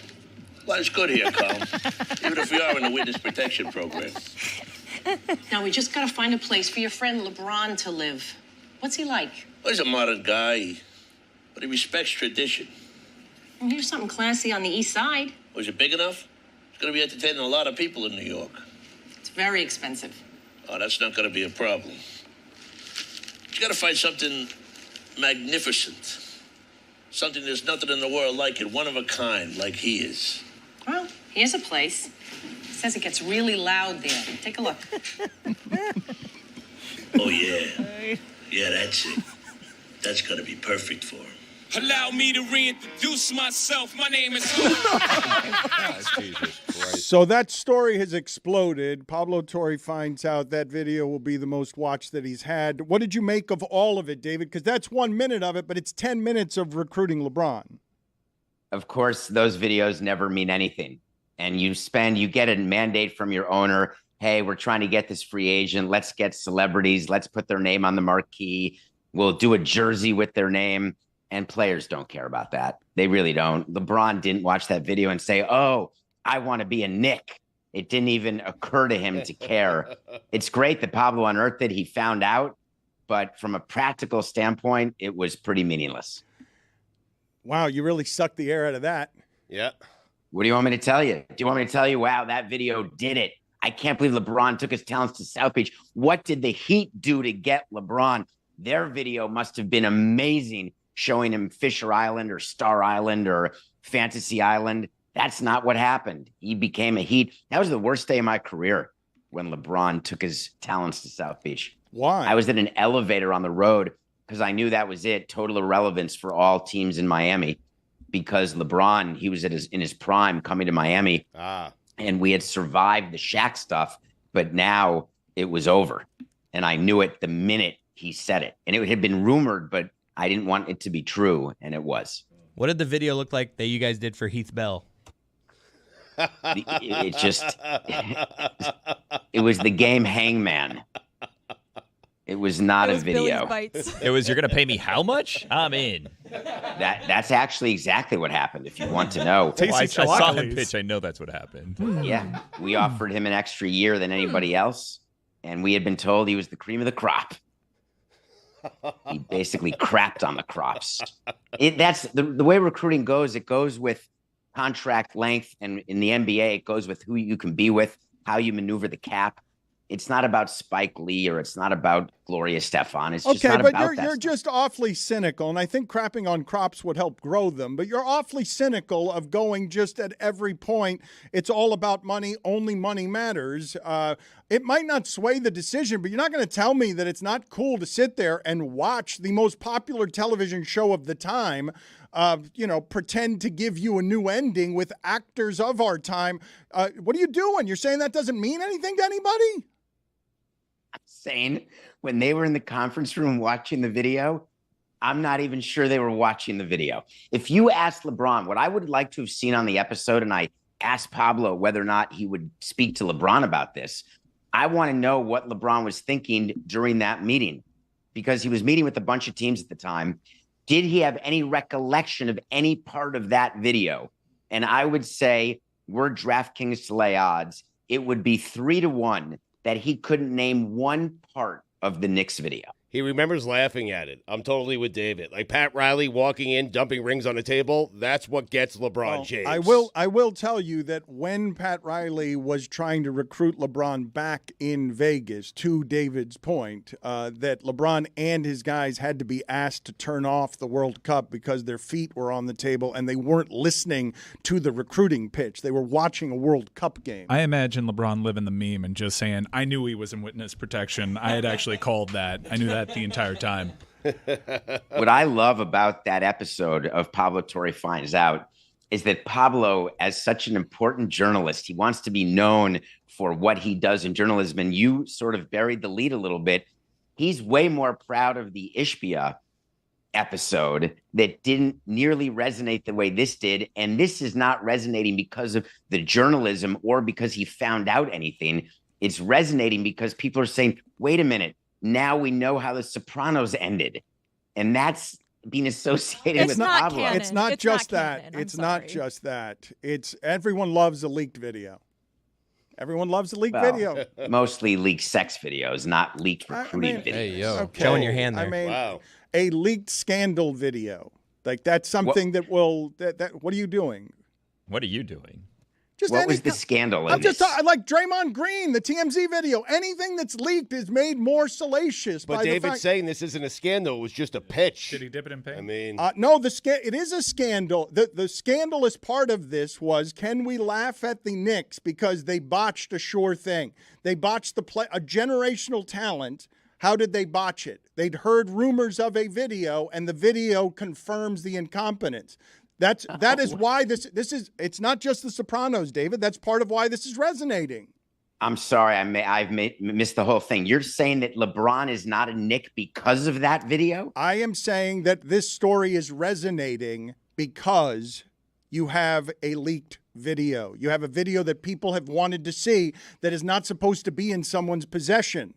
Speaker 13: life's good here, Carl. Even if we are in the witness protection program.
Speaker 12: Now we just gotta find a place for your friend LeBron to live. What's he like?
Speaker 13: Well, he's a modern guy, but he respects tradition.
Speaker 12: Well, here's something classy on the east side.
Speaker 13: Was it big enough? It's going to be entertaining a lot of people in New York.
Speaker 12: It's very expensive.
Speaker 13: Oh, that's not going to be a problem. You got to find something magnificent. Something there's nothing in the world like it, one of a kind, like he is.
Speaker 12: Well, here's a place. It says it gets really loud there. Take a look.
Speaker 13: Oh, yeah. Yeah, that's it. That's going to be perfect for him.
Speaker 16: Allow me to reintroduce myself. My name is...
Speaker 1: So that story has exploded. Pablo Torre Finds Out that video will be the most watched that he's had. What did you make of all of it, David? Because that's 1 minute of it, but it's 10 minutes of recruiting LeBron.
Speaker 17: Of course, those videos never mean anything. And you get a mandate from your owner. Hey, we're trying to get this free agent. Let's get celebrities. Let's put their name on the marquee. We'll do a jersey with their name. And players don't care about that. They really don't. LeBron didn't watch that video and say, oh, I want to be a Knick. It didn't even occur to him to care. It's great that Pablo unearthed it. He found out. But from a practical standpoint, it was pretty meaningless.
Speaker 1: Wow, you really sucked the air out of that.
Speaker 2: Yeah.
Speaker 17: What do you want me to tell you? Do you want me to tell you, wow, that video did it? I can't believe LeBron took his talents to South Beach. What did the Heat do to get LeBron? Their video must have been amazing, showing him Fisher Island or Star Island or Fantasy Island. That's not what happened. He became a Heat. That was the worst day of my career when LeBron took his talents to South Beach.
Speaker 1: Why?
Speaker 17: I was in an elevator on the road because I knew that was it. Total irrelevance for all teams in Miami, because LeBron, he was in his prime coming to Miami. And we had survived the Shaq stuff, but now it was over. And I knew it the minute he said it. And it had been rumored, but I didn't want it to be true, and it was.
Speaker 5: What did the video look like that you guys did for Heath Bell?
Speaker 17: It was the game Hangman. It was not a video.
Speaker 3: It was, you're going to pay me how much? I'm in.
Speaker 17: That's actually exactly what happened, if you want to know.
Speaker 3: I saw him pitch. I know that's what happened.
Speaker 17: Yeah. We offered him an extra year than anybody else, and we had been told he was the cream of the crop. He basically crapped on the crops. That's the way recruiting goes. It goes with contract length, and in the NBA, it goes with who you can be with, how you maneuver the cap. It's not about Spike Lee or it's not about Gloria Estefan. It's just not about that.
Speaker 1: Okay, but you're just awfully cynical, and I think crapping on crops would help grow them. But you're awfully cynical of going just at every point. It's all about money. Only money matters. It might not sway the decision, but you're not going to tell me that it's not cool to sit there and watch the most popular television show of the time, pretend to give you a new ending with actors of our time. What are you doing? You're saying that doesn't mean anything to anybody?
Speaker 17: I'm saying when they were in the conference room watching the video, I'm not even sure they were watching the video. If you asked LeBron what I would like to have seen on the episode, and I asked Pablo whether or not he would speak to LeBron about this, I want to know what LeBron was thinking during that meeting, because he was meeting with a bunch of teams at the time. Did he have any recollection of any part of that video? And I would say we're DraftKings to lay odds. it would be 3-1 that he couldn't name one part of the Knicks video.
Speaker 2: He remembers laughing at it. I'm totally with David. Like Pat Riley walking in, dumping rings on the table, that's what gets LeBron James.
Speaker 1: I will tell you that when Pat Riley was trying to recruit LeBron back in Vegas, to David's point, that LeBron and his guys had to be asked to turn off the World Cup because their feet were on the table and they weren't listening to the recruiting pitch. They were watching a World Cup game.
Speaker 7: I imagine LeBron living the meme and just saying, I knew he was in witness protection. I had actually called that. I knew that the entire time.
Speaker 17: What I love about that episode of Pablo Torre Finds Out is that Pablo, as such an important journalist, he wants to be known for what he does in journalism. And you sort of buried the lead a little bit. He's way more proud of the Ishbia episode that didn't nearly resonate the way this did. And this is not resonating because of the journalism or because he found out anything. It's resonating because people are saying, wait a minute, now we know how The Sopranos ended. And that's being associated with Pablo.
Speaker 8: Canon.
Speaker 1: It's not just that.
Speaker 8: Canon.
Speaker 1: It's not just that. It's everyone loves a leaked video. Everyone loves a leaked video.
Speaker 17: Mostly leaked sex videos, not leaked recruiting videos.
Speaker 4: Hey, yo.
Speaker 1: Okay.
Speaker 5: Showing your hand there.
Speaker 1: I mean,
Speaker 2: Wow.
Speaker 1: a leaked scandal video. Like that's something that will that what are you doing?
Speaker 3: What are you doing?
Speaker 1: Just
Speaker 17: What was the scandal in
Speaker 1: I'm just
Speaker 17: this?
Speaker 1: like Draymond Green, the TMZ video. Anything that's leaked is made more salacious.
Speaker 2: But
Speaker 1: by
Speaker 2: David's
Speaker 1: the fact,
Speaker 2: saying this isn't a scandal. It was just a pitch.
Speaker 7: Did he dip it in paint?
Speaker 2: I mean,
Speaker 1: no, it is a scandal. The scandalous part of this was, can we laugh at the Knicks because they botched a sure thing? They botched a generational talent. How did they botch it? They'd heard rumors of a video, and the video confirms the incompetence. That is why this is. It's not just The Sopranos, David. That's part of why this is resonating.
Speaker 17: I'm sorry, I've missed the whole thing. You're saying that LeBron is not a Knick because of that video?
Speaker 1: I am saying that this story is resonating because you have a leaked video. You have a video that people have wanted to see that is not supposed to be in someone's possession.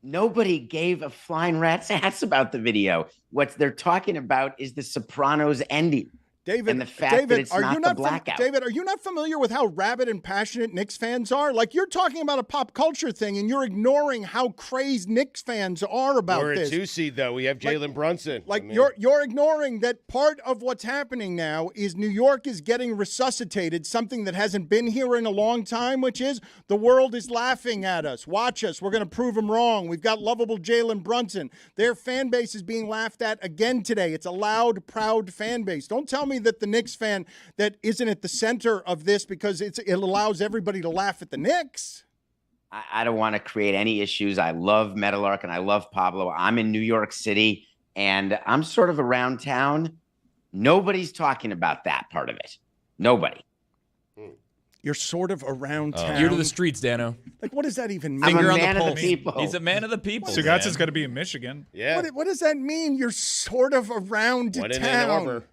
Speaker 17: Nobody gave a flying rat's ass about the video. What they're talking about is The Sopranos ending.
Speaker 1: David,
Speaker 17: and the fact that it's not the blackout.
Speaker 1: David, are you not familiar with how rabid and passionate Knicks fans are? Like, you're talking about a pop culture thing, and you're ignoring how crazed Knicks fans are about
Speaker 2: we're
Speaker 1: this.
Speaker 2: We're a 2-seed, though. We have Jalen Brunson.
Speaker 1: Like, you're ignoring that part of what's happening now is New York is getting resuscitated, something that hasn't been here in a long time, which is the world is laughing at us. Watch us. We're going to prove them wrong. We've got lovable Jalen Brunson. Their fan base is being laughed at again today. It's a loud, proud fan base. Don't tell me that the Knicks fan that isn't at the center of this because it allows everybody to laugh at the Knicks.
Speaker 17: I don't want to create any issues. I love Meadowlark and I love Pablo. I'm in New York City and I'm sort of around town. Nobody's talking about that part of it. Nobody.
Speaker 1: You're sort of around town.
Speaker 4: Ear to the streets, Dano.
Speaker 1: Like, what does that even mean?
Speaker 17: I'm a
Speaker 4: Finger on
Speaker 17: man
Speaker 4: the
Speaker 17: of
Speaker 4: pulse.
Speaker 17: the people.
Speaker 3: He's a man of the people.
Speaker 7: Stugotz is going to be in Michigan.
Speaker 2: Yeah.
Speaker 1: What does that mean? You're sort of around
Speaker 2: One in
Speaker 1: town.
Speaker 2: Ann Arbor.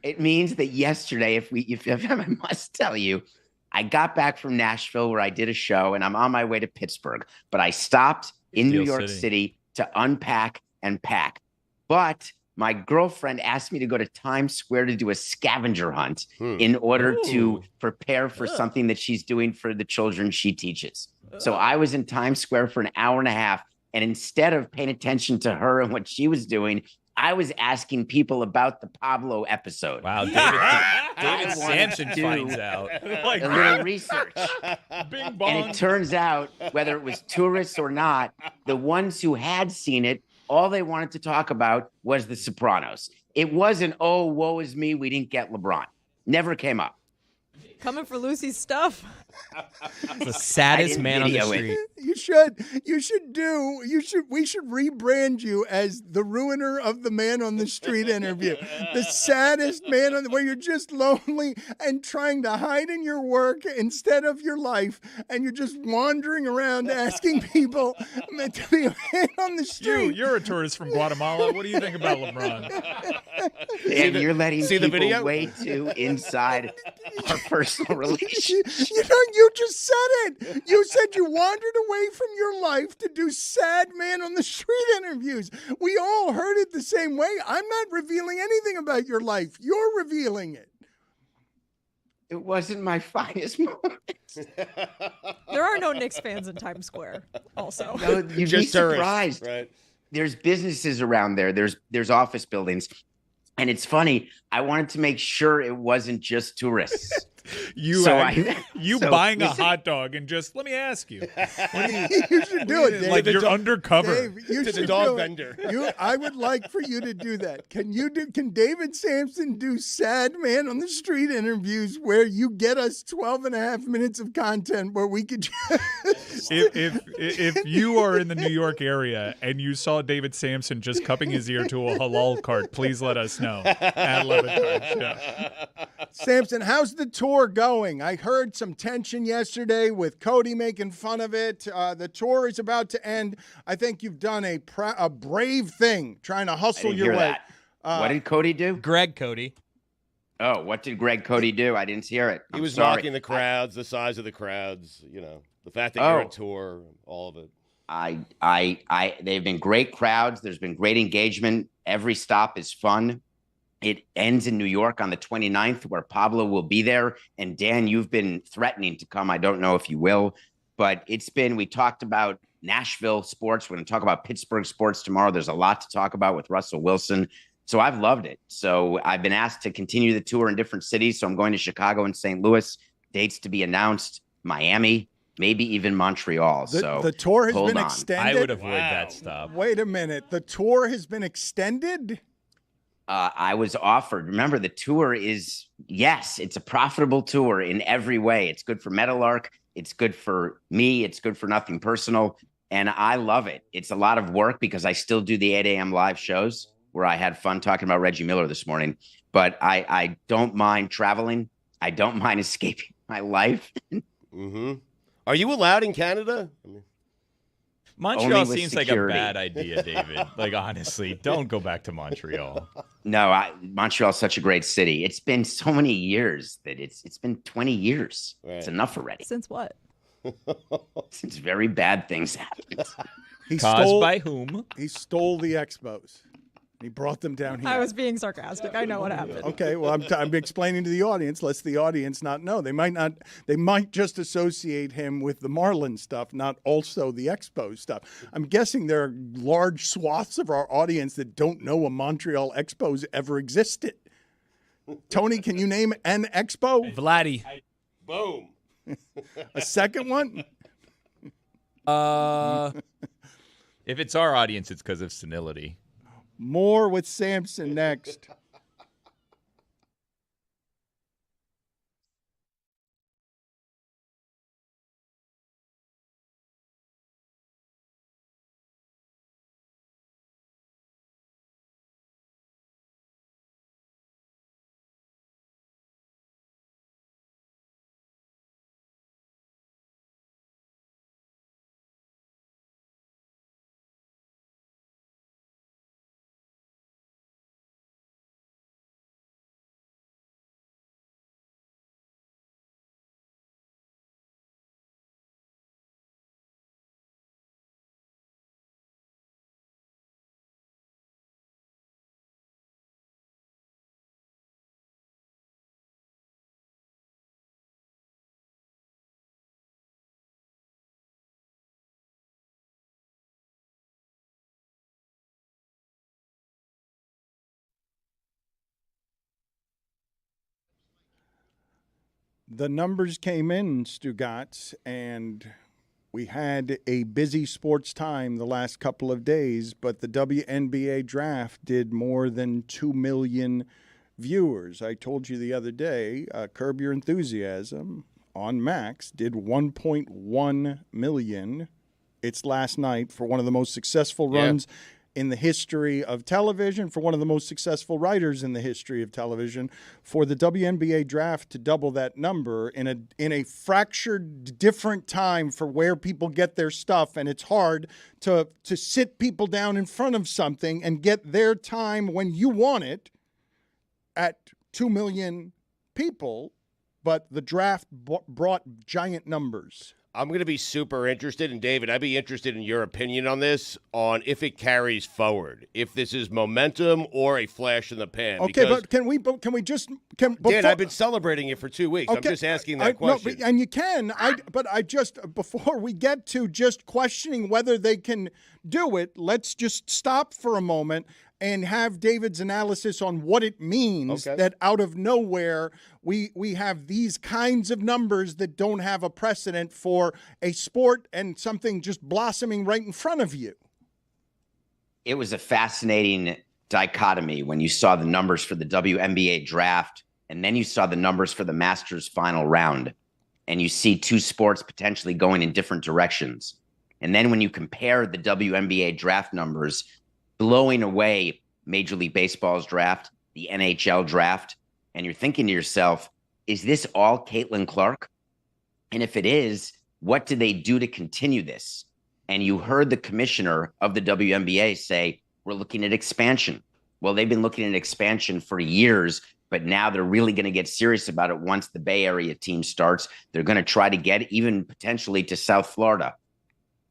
Speaker 17: It means that yesterday, if I must tell you, I got back from Nashville where I did a show and I'm on my way to Pittsburgh, but I stopped in New York City to unpack and pack. But my girlfriend asked me to go to Times Square to do a scavenger hunt in order to prepare for something that she's doing for the children she teaches. So I was in Times Square for an hour and a half. And instead of paying attention to her and what she was doing, I was asking people about the Pablo episode.
Speaker 3: Wow, David Samson finds out.
Speaker 17: A little research.
Speaker 7: Bing bong.
Speaker 17: And it turns out, whether it was tourists or not, the ones who had seen it, all they wanted to talk about was The Sopranos. It wasn't, oh, woe is me, we didn't get LeBron. Never came up.
Speaker 8: Coming for Lucy's stuff.
Speaker 5: The saddest man on the street.
Speaker 1: We should rebrand you as the ruiner of the man on the street interview. The saddest man where you're just lonely and trying to hide in your work instead of your life, and you're just wandering around asking people to be a man on the street.
Speaker 7: You're a tourist from Guatemala. What do you think about LeBron?
Speaker 17: And you're letting
Speaker 2: see the
Speaker 17: people
Speaker 2: video?
Speaker 17: way too inside our personal relationship.
Speaker 1: You just said it. You said you wandered away from your life to do sad man on the street interviews. We all heard it the same way. I'm not revealing anything about your life. You're revealing it.
Speaker 17: It wasn't my finest moment.
Speaker 8: There are no Knicks fans in Times Square. Also,
Speaker 17: No, you'd be
Speaker 2: Just tourists,
Speaker 17: surprised.
Speaker 2: right?
Speaker 17: There's businesses around there. There's office buildings. And it's funny, I wanted to make sure it wasn't just tourists.
Speaker 7: You buying a hot dog and just, let me ask you.
Speaker 1: You should do it, Dave.
Speaker 7: Like you're undercover.
Speaker 1: Dave, you
Speaker 2: To the
Speaker 1: should
Speaker 2: dog
Speaker 1: do it.
Speaker 2: vendor.
Speaker 1: I would like for you to do that. Can David Samson do sad man on the street interviews where you get us 12 and a half minutes of content where we could just...
Speaker 7: If you are in the New York area and you saw David Samson just cupping his ear to a halal cart, please let us know at Levitard. Yeah.
Speaker 1: Samson, how's the tour going? I heard some tension yesterday with Cody making fun of it. The tour is about to end. I think you've done a brave thing trying to hustle your way.
Speaker 17: What did Cody do?
Speaker 5: Greg Cody.
Speaker 17: Oh, what did Greg Cody do? I didn't hear it.
Speaker 2: He was mocking the crowds, the size of the crowds, the fact that you're on tour, all of it.
Speaker 17: They've been great crowds. There's been great engagement. Every stop is fun. It ends in New York on the 29th, where Pablo will be there. And Dan, you've been threatening to come. I don't know if you will, but we talked about Nashville sports. We're going to talk about Pittsburgh sports tomorrow. There's a lot to talk about with Russell Wilson. So I've loved it. So I've been asked to continue the tour in different cities. So I'm going to Chicago and St. Louis, dates to be announced, Miami, maybe even Montreal.
Speaker 1: The tour has been extended.
Speaker 3: I would avoid that stop.
Speaker 1: Wait a minute. The tour has been extended?
Speaker 17: I was offered. Remember, the tour is, yes, it's a profitable tour in every way. It's good for Meadowlark. It's good for me. It's good for Nothing Personal. And I love it. It's a lot of work because I still do the 8 a.m. live shows where I had fun talking about Reggie Miller this morning. But I don't mind traveling. I don't mind escaping my life.
Speaker 2: Mm-hmm. Are you allowed in Canada?
Speaker 3: Montreal seems like a bad idea, David. Like, honestly, don't go back to Montreal.
Speaker 17: No, Montreal's such a great city. It's been so many years that it's been 20 years. Right. It's enough already.
Speaker 8: Since what?
Speaker 17: Since very bad things happened.
Speaker 3: Caused by whom?
Speaker 1: He stole the Expos. He brought them down here.
Speaker 8: I was being sarcastic. I know what happened.
Speaker 1: Okay, well, I'm explaining to the audience. Let's the audience not know. They might just associate him with the Marlin stuff, not also the Expos stuff. I'm guessing there are large swaths of our audience that don't know a Montreal Expos ever existed. Tony, can you name an Expo?
Speaker 4: Vladdy.
Speaker 2: Boom.
Speaker 1: A second one?
Speaker 3: If it's our audience, it's because of senility.
Speaker 1: More with Samson next. The numbers came in, Stugotz, and we had a busy sports time the last couple of days, but the WNBA draft did more than 2 million viewers. I told you the other day, Curb Your Enthusiasm on Max did 1.1 million. It's last night for one of the most successful runs in the history of television, for one of the most successful writers in the history of television, for the WNBA draft to double that number in a fractured, different time for where people get their stuff, and it's hard to sit people down in front of something and get their time when you want it at 2 million people, but the draft brought giant numbers.
Speaker 2: I'm going to be super interested, and David, I'd be interested in your opinion on this, on if it carries forward, if this is momentum or a flash in the pan.
Speaker 1: Okay,
Speaker 2: because,
Speaker 1: but can we just
Speaker 2: Dan, I've been celebrating it for 2 weeks.
Speaker 1: Okay,
Speaker 2: I'm just asking that question.
Speaker 1: No, and you can. But I just, before we get to just questioning whether they can do it, let's just stop for a moment and have David's analysis on what it means that out of nowhere we have these kinds of numbers that don't have a precedent for a sport and something just blossoming right in front of you.
Speaker 17: It was a fascinating dichotomy when you saw the numbers for the WNBA draft and then you saw the numbers for the Masters final round, and you see two sports potentially going in different directions. And then when you compare the WNBA draft numbers blowing away Major League Baseball's draft, the NHL draft, and you're thinking to yourself, is this all Caitlin Clark? And if it is, what do they do to continue this? And you heard the commissioner of the WNBA say, we're looking at expansion. Well, they've been looking at expansion for years, but now they're really going to get serious about it once the Bay Area team starts. They're going to try to get even potentially to South Florida.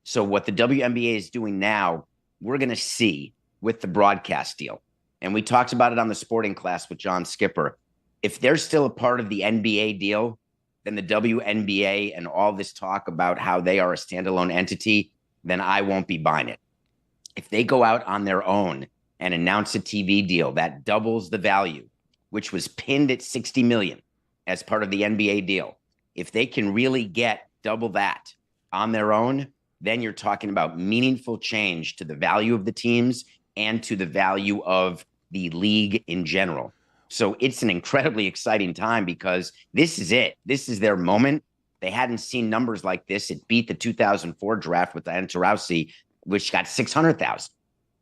Speaker 17: So what the WNBA is doing now, we're going to see with the broadcast deal. And we talked about it on the sporting class with John Skipper. If they're still a part of the NBA deal, then the WNBA and all this talk about how they are a standalone entity, then I won't be buying it. If they go out on their own and announce a TV deal that doubles the value, which was pinned at $60 million as part of the NBA deal, if they can really get double that on their own, then you're talking about meaningful change to the value of the teams and to the value of the league in general. So it's an incredibly exciting time because this is it. This is their moment. They hadn't seen numbers like this. It beat the 2004 draft with Diana Taurasi, which got 600,000.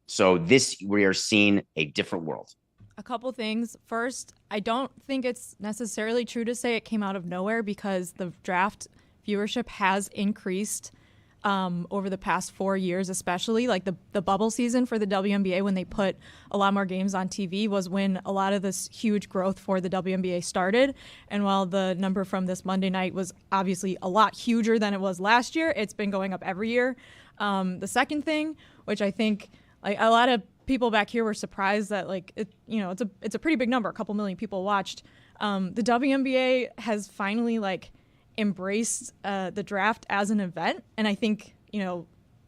Speaker 17: So this, we are seeing a different world.
Speaker 8: A couple things. First, I don't think it's necessarily true to say it came out of nowhere because the draft viewership has increased over the past 4 years, especially like the bubble season for the WNBA when they put a lot more games on TV was when a lot of this huge growth for the WNBA started. And while the number from this Monday night was obviously a lot huger than it was last year, it's been going up every year. The second thing, which I think like a lot of people back here were surprised that like it's a pretty big number. A couple million people watched. The WNBA has finally like embraced the draft as an event, and I think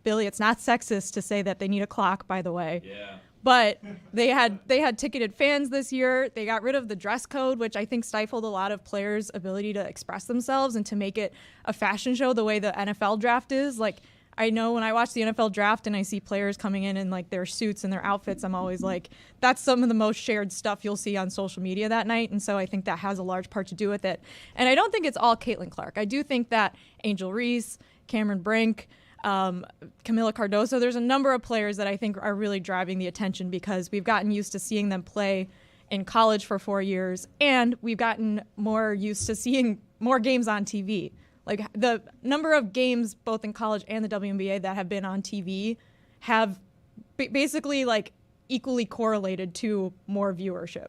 Speaker 8: Billy, it's not sexist to say that they need a clock, by the way. Yeah. But they had ticketed fans this year. They got rid of the dress code, which I think stifled a lot of players' ability to express themselves and to make it a fashion show the way the NFL draft is. Like, I know when I watch the NFL draft and I see players coming in like their suits and their outfits, I'm always like, that's some of the most shared stuff you'll see on social media that night. And so I think that has a large part to do with it. And I don't think it's all Caitlin Clark. I do think that Angel Reese, Cameron Brink, Camila Cardoso, there's a number of players that I think are really driving the attention because we've gotten used to seeing them play in college for 4 years, and we've gotten more used to seeing more games on TV. Like the number of games both in college and the WNBA that have been on TV have basically like equally correlated to more viewership.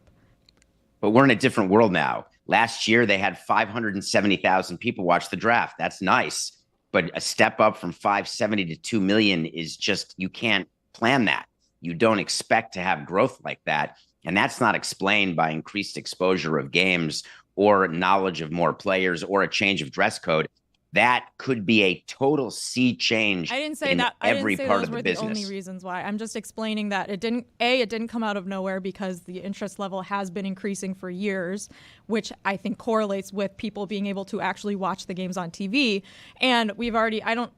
Speaker 17: But we're in a different world now. Last year, they had 570,000 people watch the draft. That's nice. But a step up from 570 to 2 million is just, you can't plan that. You don't expect to have growth like that. And that's not explained by increased exposure of games or knowledge of more players or a change of dress code. That could be a total sea change.
Speaker 8: I didn't say
Speaker 17: in
Speaker 8: that.
Speaker 17: Every
Speaker 8: I didn't say
Speaker 17: part
Speaker 8: those
Speaker 17: of the
Speaker 8: were
Speaker 17: business.
Speaker 8: the only reasons why. I'm just explaining that it didn't come out of nowhere because the interest level has been increasing for years, which I think correlates with people being able to actually watch the games on TV. And we've already. I don't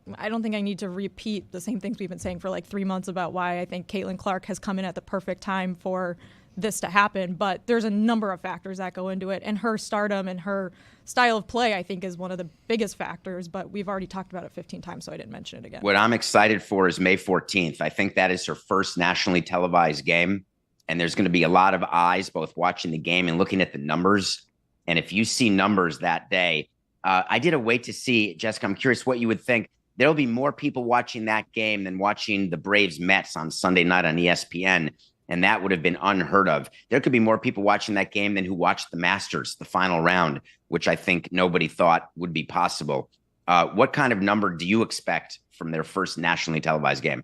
Speaker 8: think I need to repeat the same things we've been saying for like 3 months about why I think Caitlin Clark has come in at the perfect time for this to happen, but there's a number of factors that go into it, and her stardom and her style of play I think is one of the biggest factors, but we've already talked about it 15 times, so I didn't mention it again.
Speaker 17: What I'm excited for is May 14th. I think that is her first nationally televised game, and there's going to be a lot of eyes both watching the game and looking at the numbers. And if you see numbers that day, I did a wait to see, Jessica, I'm curious what you would think. There'll be more people watching that game than watching the Braves Mets on Sunday night on ESPN. And that would have been unheard of. There could be more people watching that game than who watched the Masters, the final round, which I think nobody thought would be possible. What kind of number do you expect from their first nationally televised game?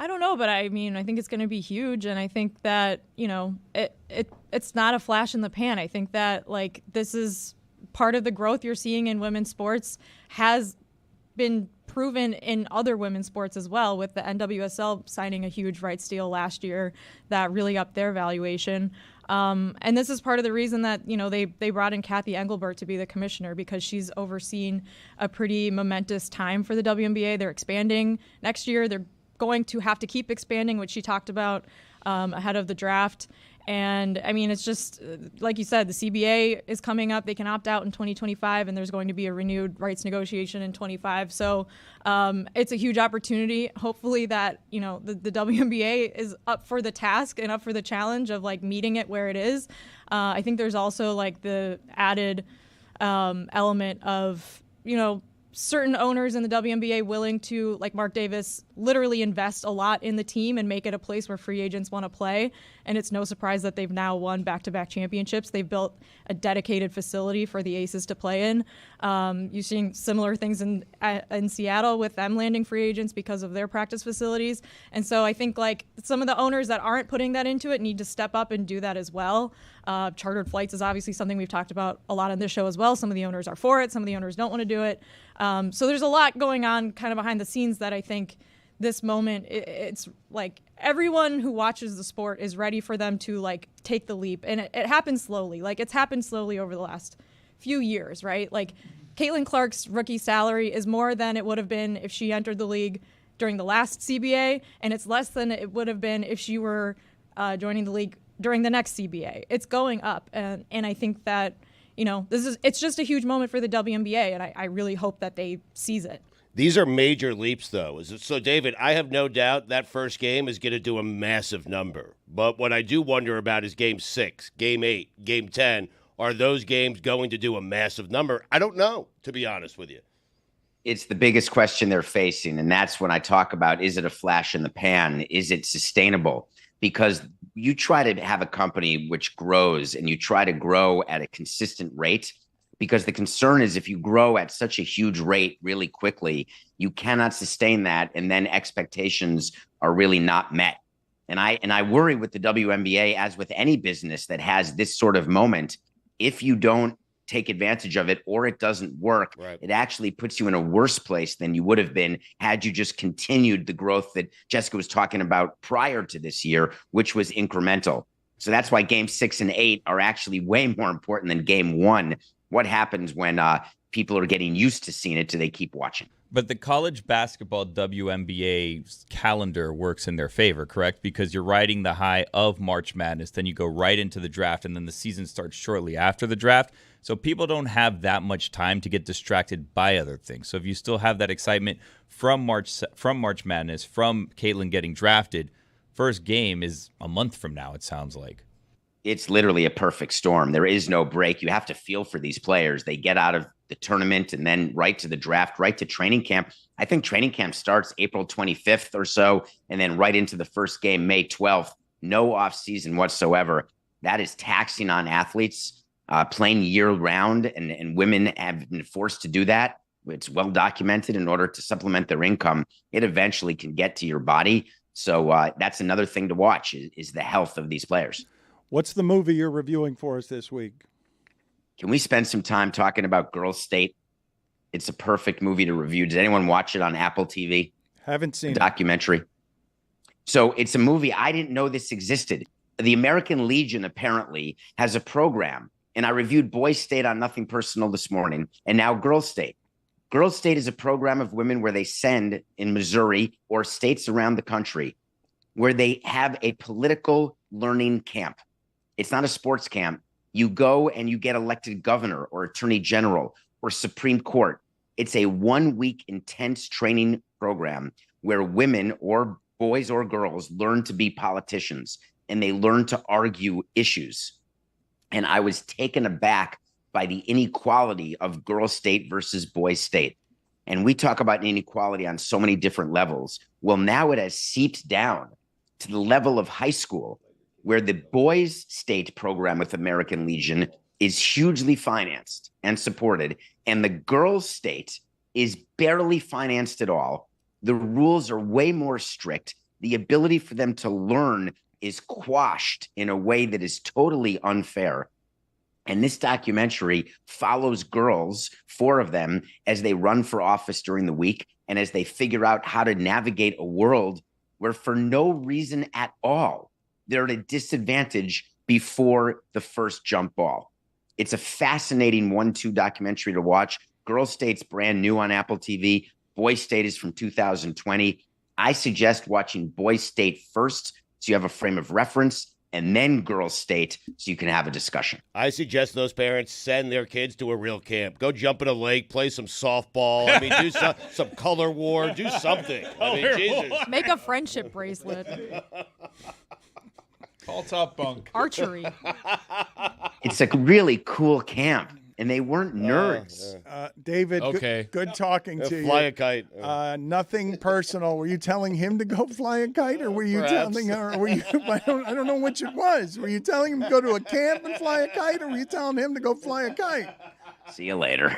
Speaker 8: I don't know, but I mean, I think it's going to be huge, and I think that, you know, it's not a flash in the pan. I think that, like, this is part of the growth you're seeing in women's sports has been proven in other women's sports as well, with the NWSL signing a huge rights deal last year that really upped their valuation. And this is part of the reason that, you know, they brought in Kathy Engelbert to be the commissioner, because she's overseen a pretty momentous time for the WNBA. They're expanding next year. They're going to have to keep expanding, which she talked about ahead of the draft. And I mean, it's just like you said, the CBA is coming up. They can opt out in 2025, and there's going to be a renewed rights negotiation in 25. So it's a huge opportunity. Hopefully that, you know, the WNBA is up for the task and up for the challenge of, like, meeting it where it is. I think there's also, like, the added element of, you know, certain owners in the WNBA willing to, like Mark Davis, literally invest a lot in the team and make it a place where free agents want to play. And it's no surprise that they've now won back-to-back championships. They've built a dedicated facility for the Aces to play in. You're seeing similar things in Seattle with them landing free agents because of their practice facilities. And so I think, like, some of the owners that aren't putting that into it need to step up and do that as well. Chartered flights is obviously something we've talked about a lot on this show as well. Some of the owners are for it. Some of the owners don't want to do it. So there's a lot going on kind of behind the scenes that I think this moment, it's like everyone who watches the sport is ready for them to, like, take the leap. And it happens slowly. Like, it's happened slowly over the last few years, right? Like, Caitlin Clark's rookie salary is more than it would have been if she entered the league during the last CBA, and it's less than it would have been if she were joining the league during the next CBA. It's going up, and I think that, you know, it's just a huge moment for the WNBA, and I really hope that they seize it.
Speaker 2: These are major leaps, though. So, David, I have no doubt that first game is going to do a massive number. But what I do wonder about is Game 6, Game 8, Game 10. Are those games going to do a massive number? I don't know, to be honest with you.
Speaker 17: It's the biggest question they're facing, and that's when I talk about, is it a flash in the pan? Is it sustainable? Because you try to have a company which grows, and you try to grow at a consistent rate, because the concern is if you grow at such a huge rate really quickly, you cannot sustain that, and then expectations are really not met. And I worry with the WNBA, as with any business that has this sort of moment, if you don't take advantage of it or it doesn't work, right, it actually puts you in a worse place than you would have been had you just continued the growth that Jessica was talking about prior to this year, which was incremental. So that's why Game 6 and 8 are actually way more important than Game 1. What happens when people are getting used to seeing it? Do they keep watching?
Speaker 3: But the college basketball WNBA calendar works in their favor, correct? Because you're riding the high of March Madness, then you go right into the draft, and then the season starts shortly after the draft. So people don't have that much time to get distracted by other things. So if you still have that excitement from March Madness, from Caitlin getting drafted, first game is a month from now, it sounds like.
Speaker 17: It's literally a perfect storm. There is no break. You have to feel for these players. They get out of the tournament and then right to the draft, right to training camp. I think training camp starts April 25th or so, and then right into the first game, May 12th. No off season whatsoever. That is taxing on athletes playing year round, and women have been forced to do that. It's well documented. In order to supplement their income, it eventually can get to your body. So that's another thing to watch is the health of these players.
Speaker 1: What's the movie you're reviewing for us this week?
Speaker 17: Can we spend some time talking about Girls State? It's a perfect movie to review. Did anyone watch it on Apple TV?
Speaker 1: Haven't seen
Speaker 17: the documentary. So it's a movie. I didn't know this existed. The American Legion apparently has a program, and I reviewed Boys State on Nothing Personal this morning, and now Girls State. Girls State is a program of women where they send in Missouri or states around the country where they have a political learning camp. It's not a sports camp. You go and you get elected governor or attorney general or Supreme Court. It's a 1-week intense training program where women or boys or girls learn to be politicians, and they learn to argue issues. And I was taken aback by the inequality of Girls State versus Boys State. And we talk about inequality on so many different levels. Well, now it has seeped down to the level of high school, where the Boys State program with American Legion is hugely financed and supported, and the Girls State is barely financed at all. The rules are way more strict. The ability for them to learn is quashed in a way that is totally unfair. And this documentary follows girls, 4 of them, as they run for office during the week and as they figure out how to navigate a world where for no reason at all, they're at a disadvantage before the first jump ball. It's a fascinating 1-2 documentary to watch. Girl State's brand new on Apple TV. Boy State is from 2020. I suggest watching Boy State first so you have a frame of reference, and then Girl State so you can have a discussion.
Speaker 2: I suggest those parents send their kids to a real camp. Go jump in a lake, play some softball. I mean, do some color war, do something. I mean, Jesus.
Speaker 8: Make a friendship bracelet.
Speaker 7: Call Top Bunk.
Speaker 8: Archery.
Speaker 17: It's a really cool camp, and they weren't nerds.
Speaker 1: David,
Speaker 7: Okay.
Speaker 1: good talking to you.
Speaker 2: Fly a kite.
Speaker 1: Nothing personal. Were you telling him to go fly a kite, or were you
Speaker 2: Perhaps.
Speaker 1: telling her? Were you, I don't know which it was. Were you telling him to go to a camp and fly a kite, or were you telling him to go fly a kite?
Speaker 17: See you later.